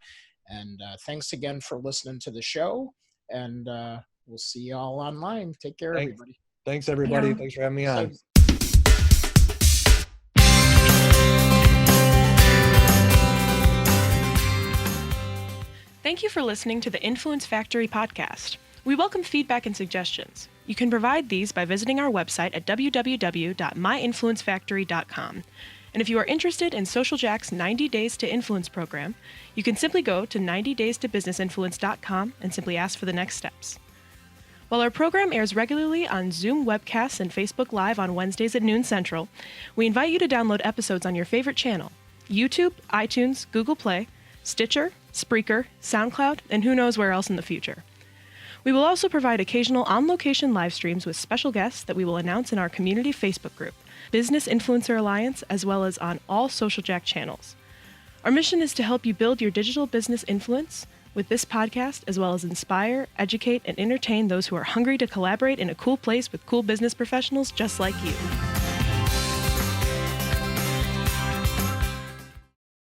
and thanks again for listening to the show, and we'll see you all online. Take care, everybody. Thanks, everybody. Thanks for having me on. Thank you for listening to the Influence Factory podcast. We welcome feedback and suggestions. You can provide these by visiting our website at www.myinfluencefactory.com. And if you are interested in Social Jack's 90 Days to Influence program, you can simply go to 90daystobusinessinfluence.com and simply ask for the next steps. While our program airs regularly on Zoom webcasts and Facebook Live on Wednesdays at noon Central, we invite you to download episodes on your favorite channel: YouTube, iTunes, Google Play, Stitcher, Spreaker, SoundCloud, and who knows where else in the future. We will also provide occasional on-location live streams with special guests that we will announce in our community Facebook group, Business Influencer Alliance, as well as on all Social Jack channels. Our mission is to help you build your digital business influence with this podcast, as well as inspire, educate, and entertain those who are hungry to collaborate in a cool place with cool business professionals just like you.